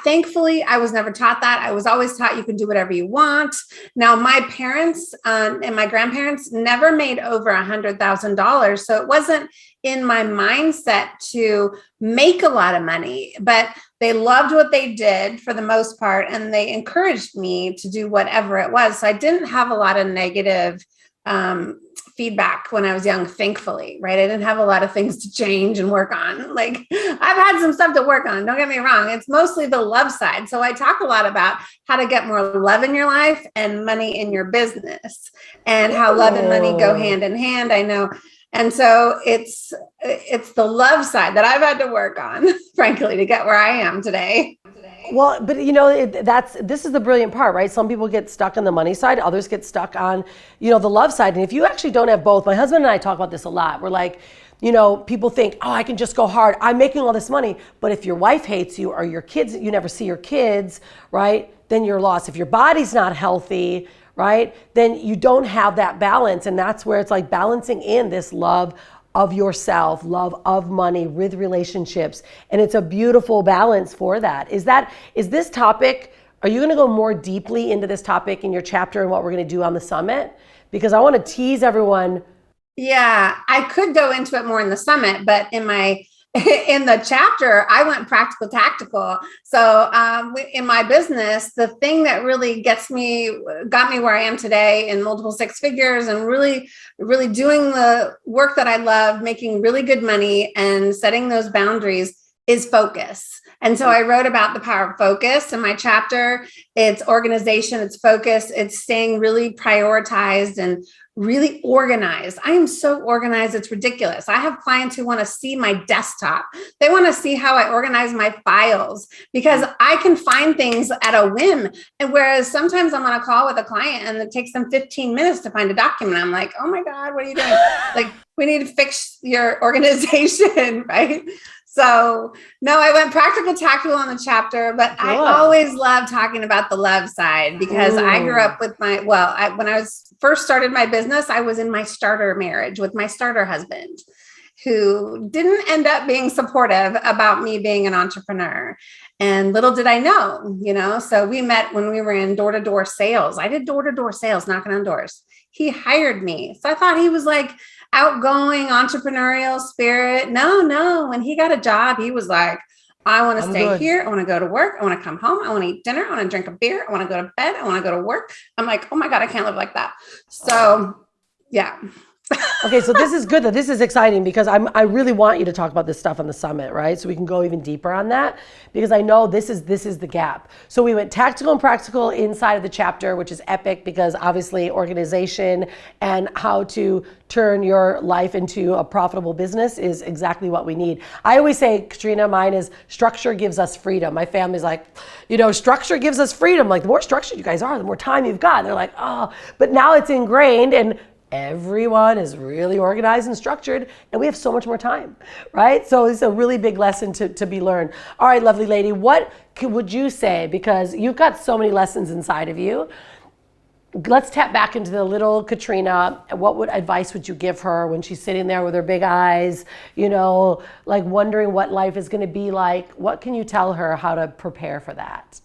Thankfully, I was never taught that. I was always taught you can do whatever you want. Now, my parents and my grandparents never made over $100,000. So it wasn't in my mindset to make a lot of money, but they loved what they did for the most part. And they encouraged me to do whatever it was. So I didn't have a lot of negative feedback when I was young, thankfully, right? I didn't have a lot of things to change and work on. Like I've had some stuff to work on. Don't get me wrong. It's mostly the love side. So I talk a lot about how to get more love in your life and money in your business, and how love and money go hand in hand. I know. And so it's the love side that I've had to work on, frankly, to get where I am today. Well, but this is the brilliant part, right? Some people get stuck on the money side, others get stuck on, the love side. And if you actually don't have both, my husband and I talk about this a lot. We're like, people think, oh, I can just go hard. I'm making all this money. But if your wife hates you, or your kids, you never see your kids, right? Then you're lost. If your body's not healthy, right? Then you don't have that balance. And that's where it's like balancing in this love of yourself, love of money with relationships. And it's a beautiful balance for that. Is this topic, are you gonna go more deeply into this topic in your chapter and what we're gonna do on the summit? Because I wanna tease everyone. Yeah, I could go into it more in the summit, but in the chapter, I went practical tactical. So in my business, the thing that really got me where I am today in multiple six figures, and really, really doing the work that I love, making really good money and setting those boundaries, is focus. And so I wrote about the power of focus in my chapter. It's organization, it's focus, it's staying really prioritized and really organized. I am so organized, it's ridiculous. I have clients who want to see my desktop. They want to see how I organize my files, because I can find things at a whim. And whereas sometimes I'm on a call with a client and it takes them 15 minutes to find a document, I'm like, oh my God, what are you doing? Like, we need to fix your organization, right? So no, I went practical tactical on the chapter, but I always love talking about the love side, because I grew up with when I first started my business, I was in my starter marriage with my starter husband, who didn't end up being supportive about me being an entrepreneur. And little did I know, so we met when we were in door-to-door sales. I did door-to-door sales, knocking on doors. He hired me. So I thought he was like outgoing, entrepreneurial spirit. No. When he got a job, he was like, I want to stay here. I want to go to work. I want to come home. I want to eat dinner. I want to drink a beer. I want to go to bed. I want to go to work. I'm like, oh my God, I can't live like that. So yeah. Okay, so this is good. This is exciting because I really want you to talk about this stuff on the summit, right? So we can go even deeper on that because I know this is the gap. So we went tactical and practical inside of the chapter, which is epic because obviously organization and how to turn your life into a profitable business is exactly what we need. I always say, Katrina, mine is structure gives us freedom. My family's like, structure gives us freedom. Like the more structured you guys are, the more time you've got. And they're like, oh, but now it's ingrained and everyone is really organized and structured, and we have so much more time, right? So it's a really big lesson to be learned. All right, lovely lady, what would you say, because you've got so many lessons inside of you, let's tap back into the little Katrina. What advice would you give her when she's sitting there with her big eyes, like wondering what life is gonna be like? What can you tell her how to prepare for that?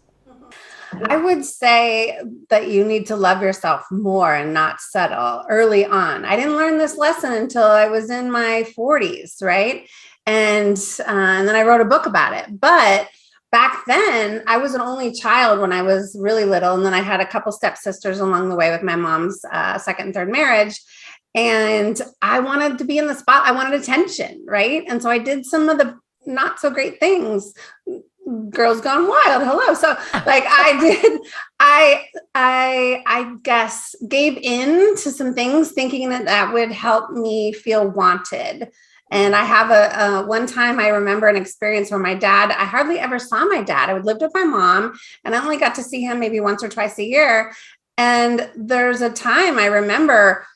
I would say that you need to love yourself more and not settle early on. I didn't learn this lesson until I was in my 40s, right? And then I wrote a book about it. But back then, I was an only child when I was really little. And then I had a couple stepsisters along the way with my mom's second and third marriage. And I wanted to be in the spot. I wanted attention, right? And so I did some of the not so great things. Girls Gone Wild. Hello. So like I guess gave in to some things thinking that would help me feel wanted. And I have a one time I remember an experience where I hardly ever saw my dad. I would live with my mom and I only got to see him maybe once or twice a year. And there's a time I remember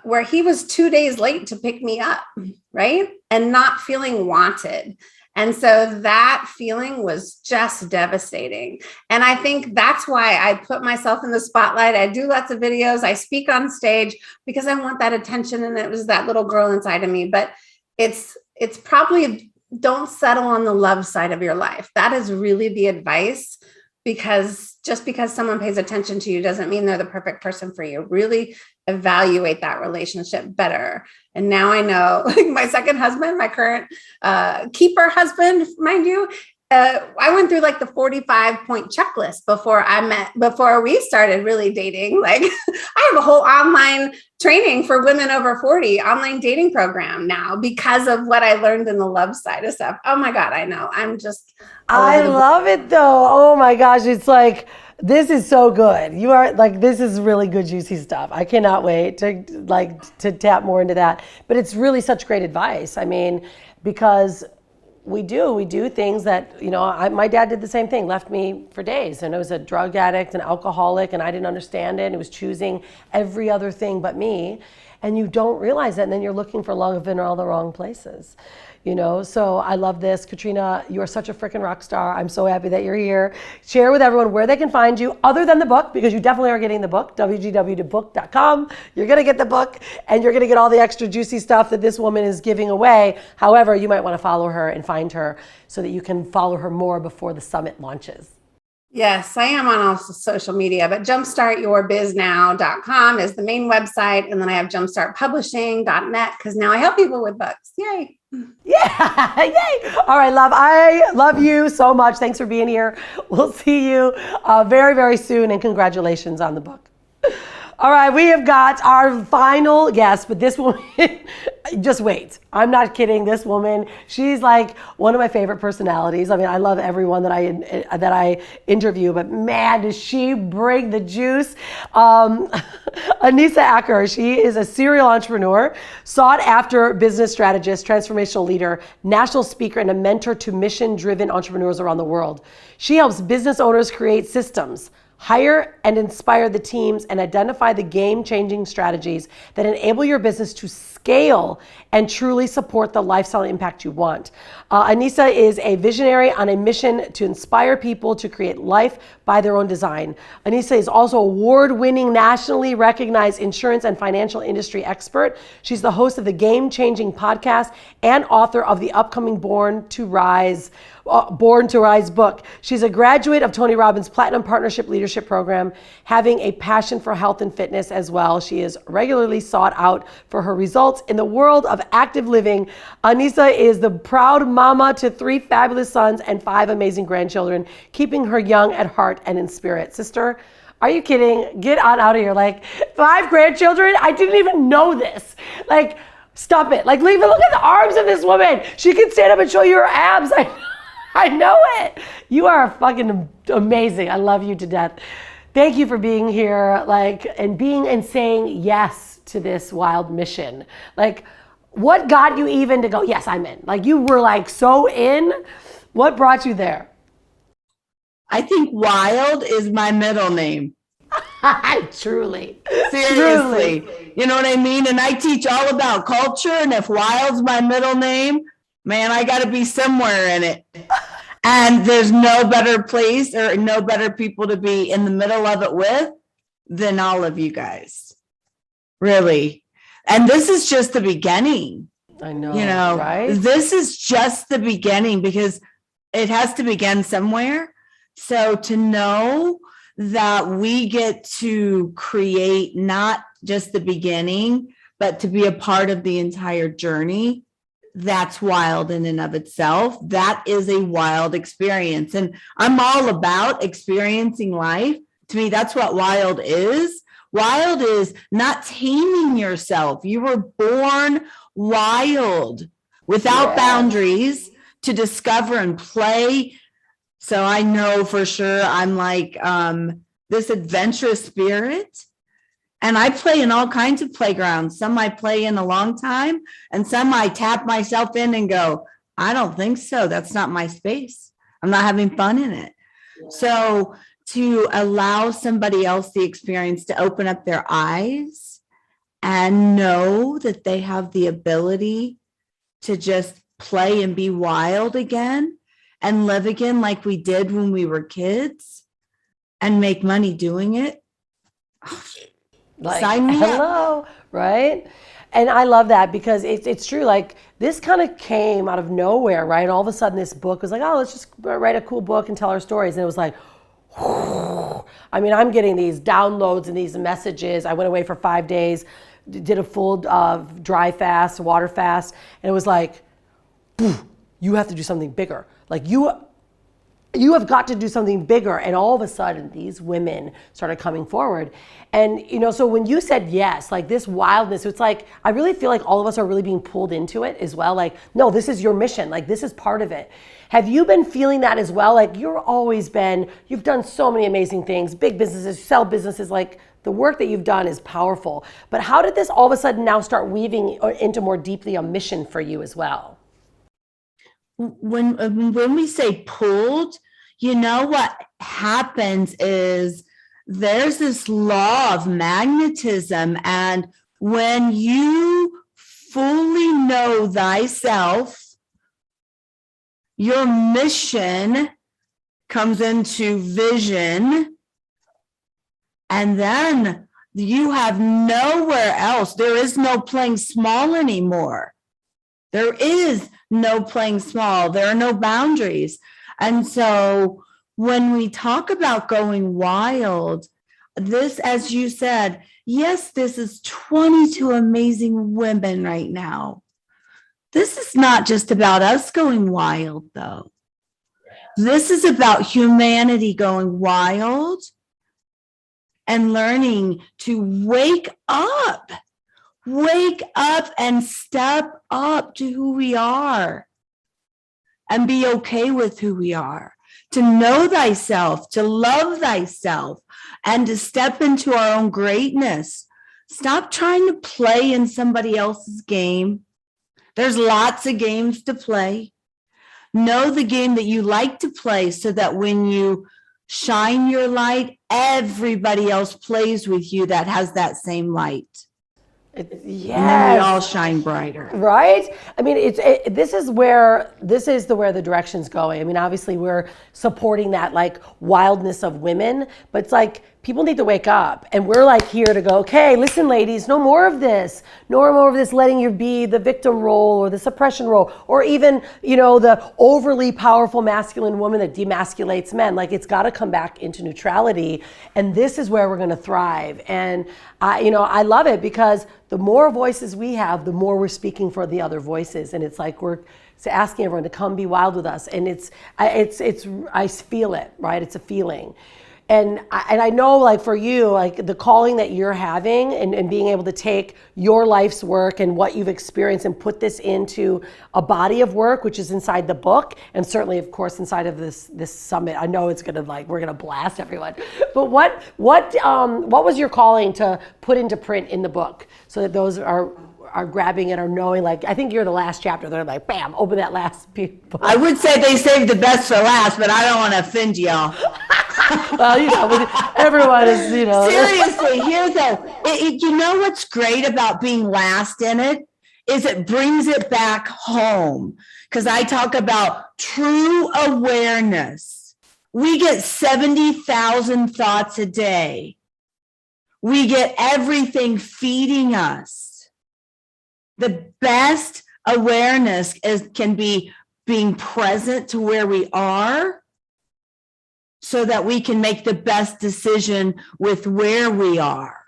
where he was 2 days late to pick me up, right? And not feeling wanted. And so that feeling was just devastating. And I think that's why I put myself in the spotlight. I do lots of videos. I speak on stage because I want that attention. And it was that little girl inside of me. But it's probably don't settle on the love side of your life. That is really the advice, because just because someone pays attention to you doesn't mean they're the perfect person for you. Really evaluate that relationship better. And now I know, like my second husband, my current keeper husband, mind you, I went through like the 45-point checklist before we started really dating. Like I have a whole online training for women over 40 online dating program now because of what I learned in the love side of stuff. Oh my God, I know. I love it though. Oh my gosh. It's like, this is so good. You are like, this is really good, juicy stuff. I cannot wait to tap more into that. But it's really such great advice. I mean, because we do things that, my dad did the same thing, left me for days. And I was a drug addict and alcoholic and I didn't understand it. And he was choosing every other thing but me. And you don't realize that. And then you're looking for love in all the wrong places. So I love this. Katrina, you are such a freaking rock star. I'm so happy that you're here. Share with everyone where they can find you other than the book, because you definitely are getting the book, WGW.book.com. You're going to get the book and you're going to get all the extra juicy stuff that this woman is giving away. However, you might want to follow her and find her so that you can follow her more before the summit launches. Yes, I am on all social media, but jumpstartyourbiznow.com is the main website. And then I have jumpstartpublishing.net because now I help people with books. Yay. Yeah, yay. All right, love. I love you so much. Thanks for being here. We'll see you very, very soon. And congratulations on the book. All right, we have got our final guest, but this woman, just wait. I'm not kidding. This woman, she's like one of my favorite personalities. I mean, I love everyone that I interview, but man, does she bring the juice. Anissa Acker, she is a serial entrepreneur, sought after business strategist, transformational leader, national speaker, and a mentor to mission-driven entrepreneurs around the world. She helps business owners create systems, hire and inspire the teams, and identify the game-changing strategies that enable your business to scale scale and truly support the lifestyle impact you want. Anissa is a visionary on a mission to inspire people to create life by their own design. Anissa is also award-winning, nationally recognized insurance and financial industry expert. She's the host of the game-changing podcast and author of the upcoming Born to Rise book. She's a graduate of Tony Robbins' Platinum Partnership Leadership Program, having a passion for health and fitness as well. She is regularly sought out for her results in the world of active living. Anissa is the proud mama to 3 fabulous sons and 5 amazing grandchildren, keeping her young at heart and in spirit. Sister, are you kidding? Get on out of here. Like, 5 grandchildren? I didn't even know this. Like, stop it. Like, look at the arms of this woman. She can stand up and show you her abs. I know it. You are fucking amazing. I love you to death. Thank you for being here, and saying yes to this wild mission. Like, what got you even to go, yes, I'm in? Like, you were like so in. What brought you there? I think Wild is my middle name. Truly. Seriously. Truly. You know what I mean? And I teach all about culture. And if Wild's my middle name, man, I got to be somewhere in it. And there's no better place or no better people to be in the middle of it with than all of you guys. Really. And this is just the beginning. I know, right? This is just the beginning because it has to begin somewhere. So to know that we get to create not just the beginning, but to be a part of the entire journey, that's wild in and of itself. That is a wild experience. And I'm all about experiencing life. To me, that's what wild is. Wild is not taming yourself. You were born wild, without boundaries, to discover and play. So I know for sure I'm like this adventurous spirit. And I play in all kinds of playgrounds. Some I play in a long time, and some I tap myself in and go, I don't think so. That's not my space. I'm not having fun in it. So to allow somebody else the experience to open up their eyes and know that they have the ability to just play and be wild again and live again like we did when we were kids and make money doing it. Like, sign me hello, right? And I love that because it's true. Like, this kind of came out of nowhere, right? All of a sudden this book was like, oh, let's just write a cool book and tell our stories. And it was like, I mean, I'm getting these downloads and these messages. I went away for 5 days, did a full dry fast, water fast. And it was like, you have to do something bigger. Like, you have got to do something bigger. And all of a sudden, these women started coming forward. And, so when you said yes, like this wildness, it's like, I really feel like all of us are really being pulled into it as well. Like, no, this is your mission. Like, this is part of it. Have you been feeling that as well? Like, you've done so many amazing things, big businesses, sell businesses, like the work that you've done is powerful. But how did this all of a sudden now start weaving into more deeply a mission for you as well? When we say pulled, what happens is there's this law of magnetism. And when you fully know thyself, your mission comes into vision. And then you have nowhere else. There is no playing small anymore. There is no playing small. There are no boundaries. And so when we talk about going wild, this, as you said, yes, this is 22 amazing women right now. This is not just about us going wild, though. This is about humanity going wild and learning to wake up and step up to who we are. And be okay with who we are, to know thyself, to love thyself, and to step into our own greatness. Stop trying to play in somebody else's game. There's lots of games to play. Know the game that you like to play so that when you shine your light, everybody else plays with you that has that same light. Yes. And then we all shine brighter. Right? I mean, this is where the direction's going. I mean, obviously we're supporting that like wildness of women, but it's like people need to wake up, and we're like here to go, okay, listen, ladies, no more of this. No more of this letting you be the victim role or the suppression role, or even, the overly powerful masculine woman that demasculates men. Like, it's got to come back into neutrality, and this is where we're going to thrive. And I love it, because the more voices we have, the more we're speaking for the other voices. And it's like we're asking everyone to come be wild with us. And I feel it, right? It's a feeling. And I know, like, for you, like the calling that you're having, and being able to take your life's work and what you've experienced and put this into a body of work, which is inside the book, and certainly, of course, inside of this summit. I know it's gonna, like, we're gonna blast everyone. But what was your calling to put into print in the book, so that those are grabbing it or knowing, like, I think you're the last chapter. They're like, bam, open that last book. I would say they saved the best for last, but I don't want to offend y'all. Well, everyone is, Seriously, you know what's great about being last in it is it brings it back home. Because I talk about true awareness. We get 70,000 thoughts a day. We get everything feeding us. The best awareness can be being present to where we are, so that we can make the best decision with where we are.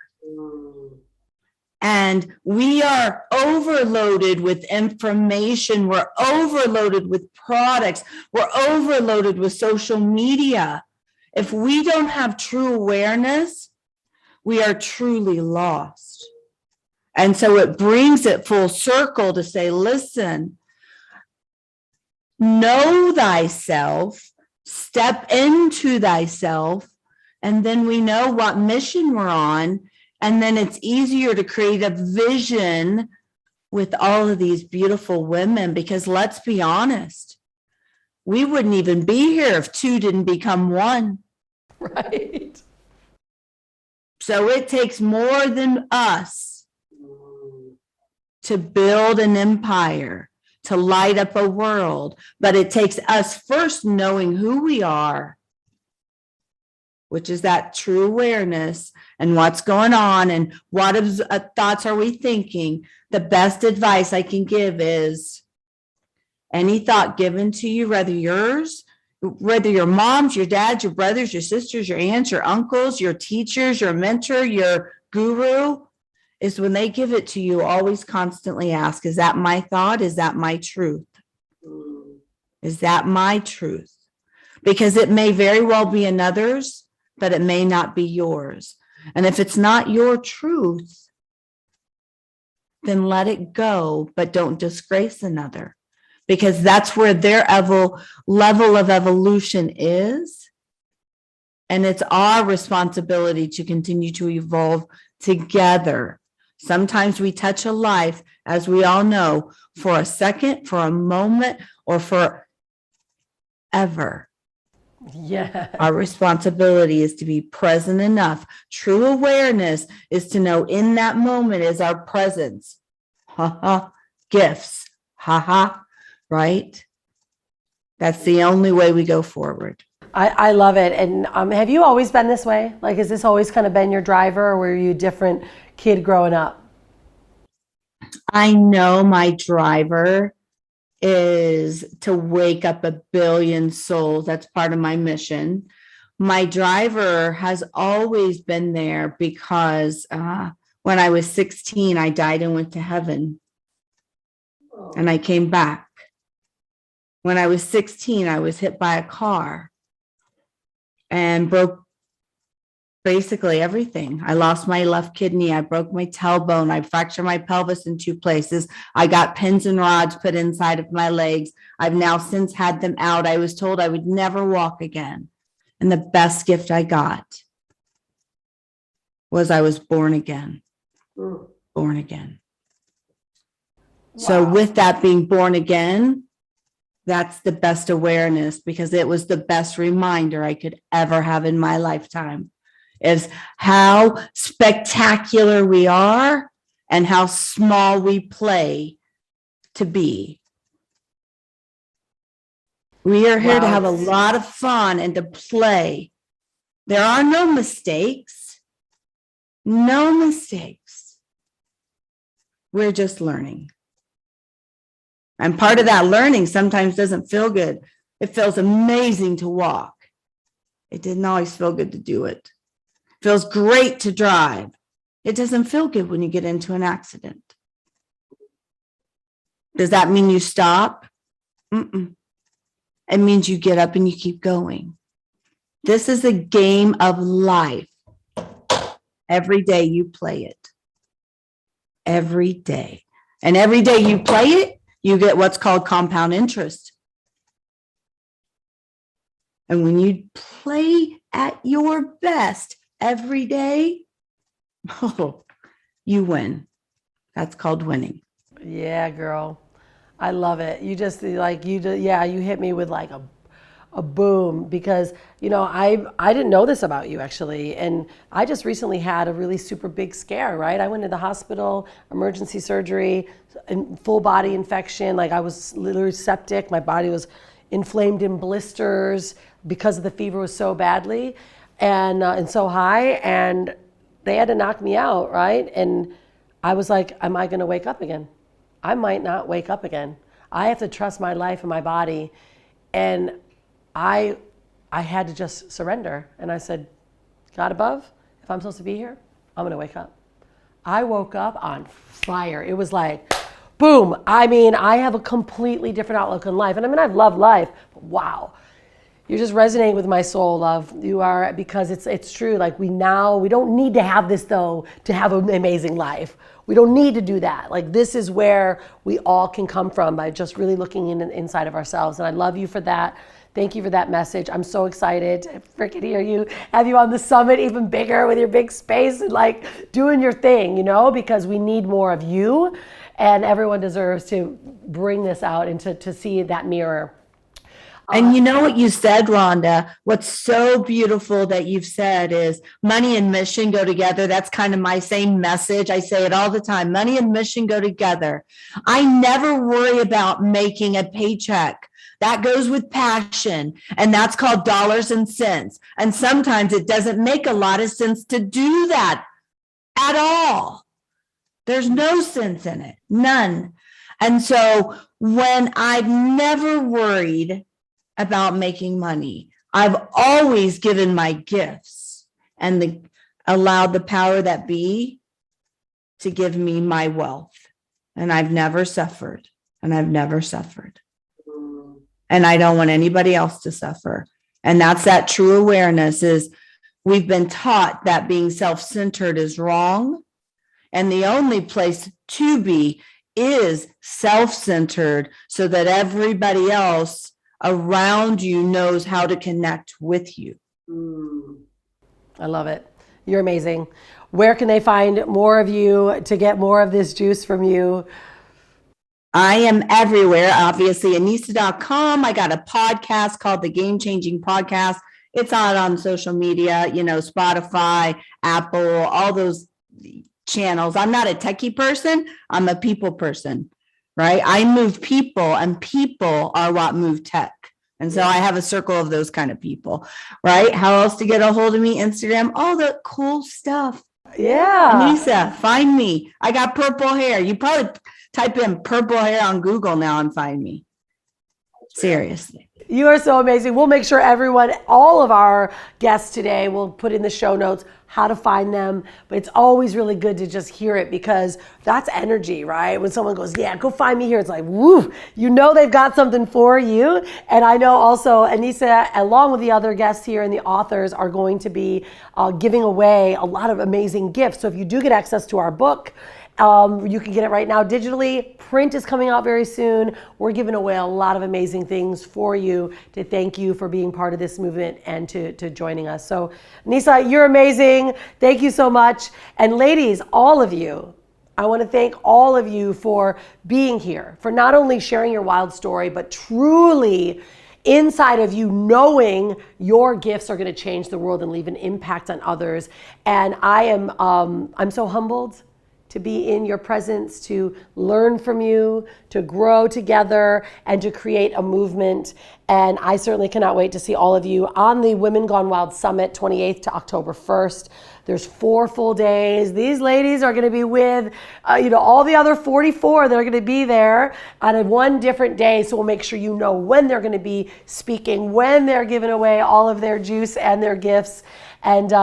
And we are overloaded with information. We're overloaded with products. We're overloaded with social media. If we don't have true awareness, we are truly lost. And so it brings it full circle to say, listen, know thyself, step into thyself, and then we know what mission we're on. And then it's easier to create a vision with all of these beautiful women, because let's be honest, we wouldn't even be here if two didn't become one. Right. So it takes more than us to build an empire, to light up a world, but it takes us first knowing who we are, which is that true awareness and what's going on and what thoughts are we thinking. The best advice I can give is any thought given to you, whether your mom's, your dad's, your brothers, your sisters, your aunts, your uncles, your teachers, your mentor, your guru, is when they give it to you, always constantly ask, is that my thought? Is that my truth? Is that my truth? Because it may very well be another's, but it may not be yours. And if it's not your truth, then let it go, but don't disgrace another, because that's where their level of evolution is. And it's our responsibility to continue to evolve together. Sometimes we touch a life, as we all know, for a second, for a moment, or for ever. Yeah. Our responsibility is to be present enough. True awareness is to know in that moment is our presence. Gifts. Right? That's the only way we go forward. I love it. And have you always been this way? Like, has this always kind of been your driver, or were you a different kid growing up? I know my driver is to wake up 1 billion souls. That's part of my mission. My driver has always been there because when I was 16, I died and went to heaven. And I came back. When I was 16, I was hit by a car and broke basically everything. I lost my left kidney. I broke my tailbone. I fractured my pelvis in 2 places. I got pins and rods put inside of my legs. I've now since had them out. I was told I would never walk again. And the best gift I got was I was born again. Born again. Wow. So with that being born again, that's the best awareness, because it was the best reminder I could ever have in my lifetime. Is how spectacular we are and how small we play to be. We are here to have a lot of fun and to play. There are no mistakes. No mistakes. We're just learning. And part of that learning sometimes doesn't feel good. It feels amazing to walk. It didn't always feel good to do it. It feels great to drive. It doesn't feel good when you get into an accident. Does that mean you stop? Mm-mm. It means you get up and you keep going. This is a game of life. Every day you play it. Every day. And every day you play it, you get what's called compound interest. And when you play at your best every day, oh, you win. That's called winning. Yeah, girl. I love it. You just like you hit me with like a boom, because I didn't know this about you actually, and I just recently had a really super big scare, right? I went to the hospital, emergency surgery, full body infection. Like I was literally septic. My body was inflamed in blisters because the fever was so badly and so high, and they had to knock me out, right? And I was like, am I going to wake up again? I might not wake up again. I have to trust my life and my body. And I had to just surrender. And I said, God above, if I'm supposed to be here, I'm going to wake up. I woke up on fire. It was like, boom. I mean, I have a completely different outlook on life. And I mean, I've loved life, but wow. You're just resonating with my soul, love. You are, because it's true. Like we don't need to have this though to have an amazing life. We don't need to do that. Like this is where we all can come from by just really looking inside of ourselves. And I love you for that. Thank you for that message. I'm so excited to freaking hear you, have you on the summit even bigger with your big space and like doing your thing, because we need more of you, and everyone deserves to bring this out and to see that mirror. And you know what you said, Rhonda, what's so beautiful that you've said is money and mission go together. That's kind of my same message. I say it all the time. Money and mission go together. I never worry about making a paycheck. That goes with passion, and that's called dollars and cents. And sometimes it doesn't make a lot of sense to do that at all. There's no sense in it, none. And so when I've never worried about making money, I've always given my gifts and allowed the power that be to give me my wealth. And I've never suffered, and I've never suffered. And I don't want anybody else to suffer. And that's that true awareness is we've been taught that being self-centered is wrong. And the only place to be is self-centered so that everybody else around you knows how to connect with you. I love it. You're amazing. Where can they find more of you to get more of this juice from you? I am everywhere, obviously, Anissa.com. I got a podcast called the Game Changing Podcast. It's on social media, Spotify, Apple, all those channels. I'm not a techie person. I'm a people person, right? I move people, and people are what move tech. And so I have a circle of those kind of people, right? How else to get a hold of me? Instagram, all the cool stuff. Yeah. Anissa, find me. I got purple hair. You probably type in purple hair on Google now and find me. Seriously. You are so amazing. We'll make sure everyone, all of our guests today, will put in the show notes how to find them. But it's always really good to just hear it, because that's energy, right? When someone goes, yeah, go find me here. It's like, woo, they've got something for you. And I know also Anissa, along with the other guests here and the authors, are going to be giving away a lot of amazing gifts. So if you do get access to our book, you can get it right now digitally. Print is coming out very soon. We're giving away a lot of amazing things for you to thank you for being part of this movement and to joining us. So Anissa, you're amazing. Thank you so much. And ladies, all of you, I want to thank all of you for being here, for not only sharing your wild story, but truly inside of you knowing your gifts are going to change the world and leave an impact on others. And I'm so humbled to be in your presence, to learn from you, to grow together, and to create a movement. And I certainly cannot wait to see all of you on the Women Gone Wild Summit, 28th to October 1st. There's 4 full days. These ladies are going to be with, all the other 44 that are going to be there on one different day. So we'll make sure you know when they're going to be speaking, when they're giving away all of their juice and their gifts. And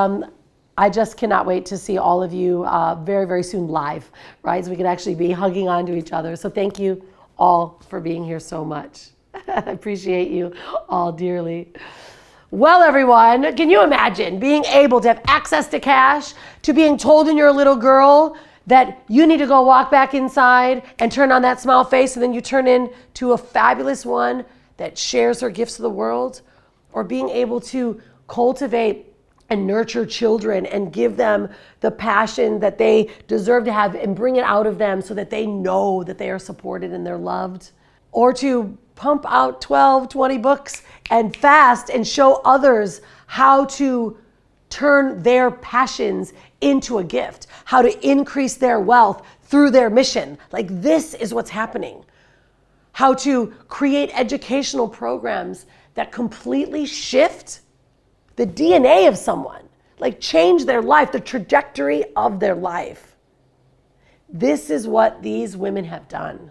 I just cannot wait to see all of you very, very soon live, right? So we can actually be hugging onto each other. So thank you all for being here so much. I appreciate you all dearly. Well, everyone, can you imagine being able to have access to cash, to being told when you're a little girl that you need to go walk back inside and turn on that smile face, and then you turn into a fabulous one that shares her gifts to the world? Or being able to cultivate and nurture children and give them the passion that they deserve to have and bring it out of them so that they know that they are supported and they're loved? Or to pump out 12, 20 books and fast and show others how to turn their passions into a gift, how to increase their wealth through their mission. Like, this is what's happening. How to create educational programs that completely shift the DNA of someone, like change their life, the trajectory of their life. This is what these women have done.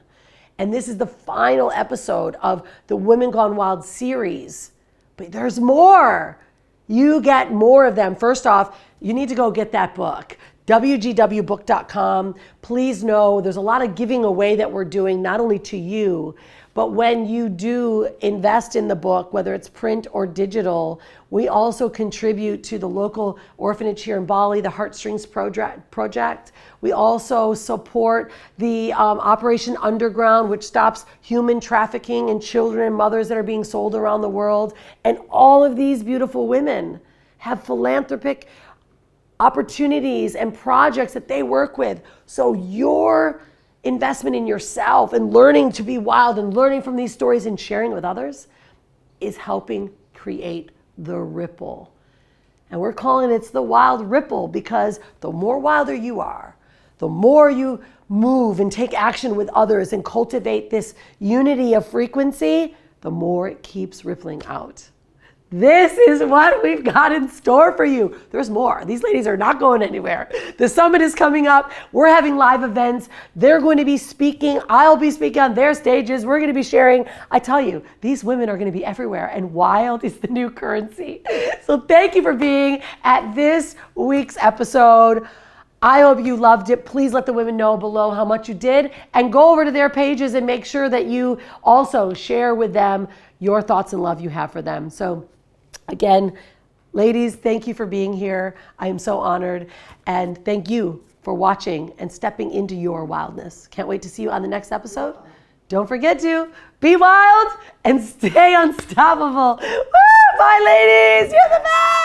And this is the final episode of the Women Gone Wild series. But there's more. You get more of them. First off, you need to go get that book, WGWbook.com. Please know there's a lot of giving away that we're doing, not only to you, but when you do invest in the book, whether it's print or digital, we also contribute to the local orphanage here in Bali, the Heartstrings Project. We also support the Operation Underground, which stops human trafficking in children and mothers that are being sold around the world. And all of these beautiful women have philanthropic opportunities and projects that they work with. So your investment in yourself and learning to be wild and learning from these stories and sharing with others is helping create the ripple. And we're calling it the wild ripple because the more wilder you are, the more you move and take action with others and cultivate this unity of frequency, the more it keeps rippling out. This is what we've got in store for you. There's more. These ladies are not going anywhere. The summit is coming up. We're having live events. They're going to be speaking. I'll be speaking on their stages. We're going to be sharing. I tell you, these women are going to be everywhere, and wild is the new currency. So thank you for being at this week's episode. I hope you loved it. Please let the women know below how much you did, and go over to their pages and make sure that you also share with them your thoughts and love you have for them. So again, ladies, thank you for being here. I am so honored. And thank you for watching and stepping into your wildness. Can't wait to see you on the next episode. Don't forget to be wild and stay unstoppable. Woo! Bye, ladies. You're the best.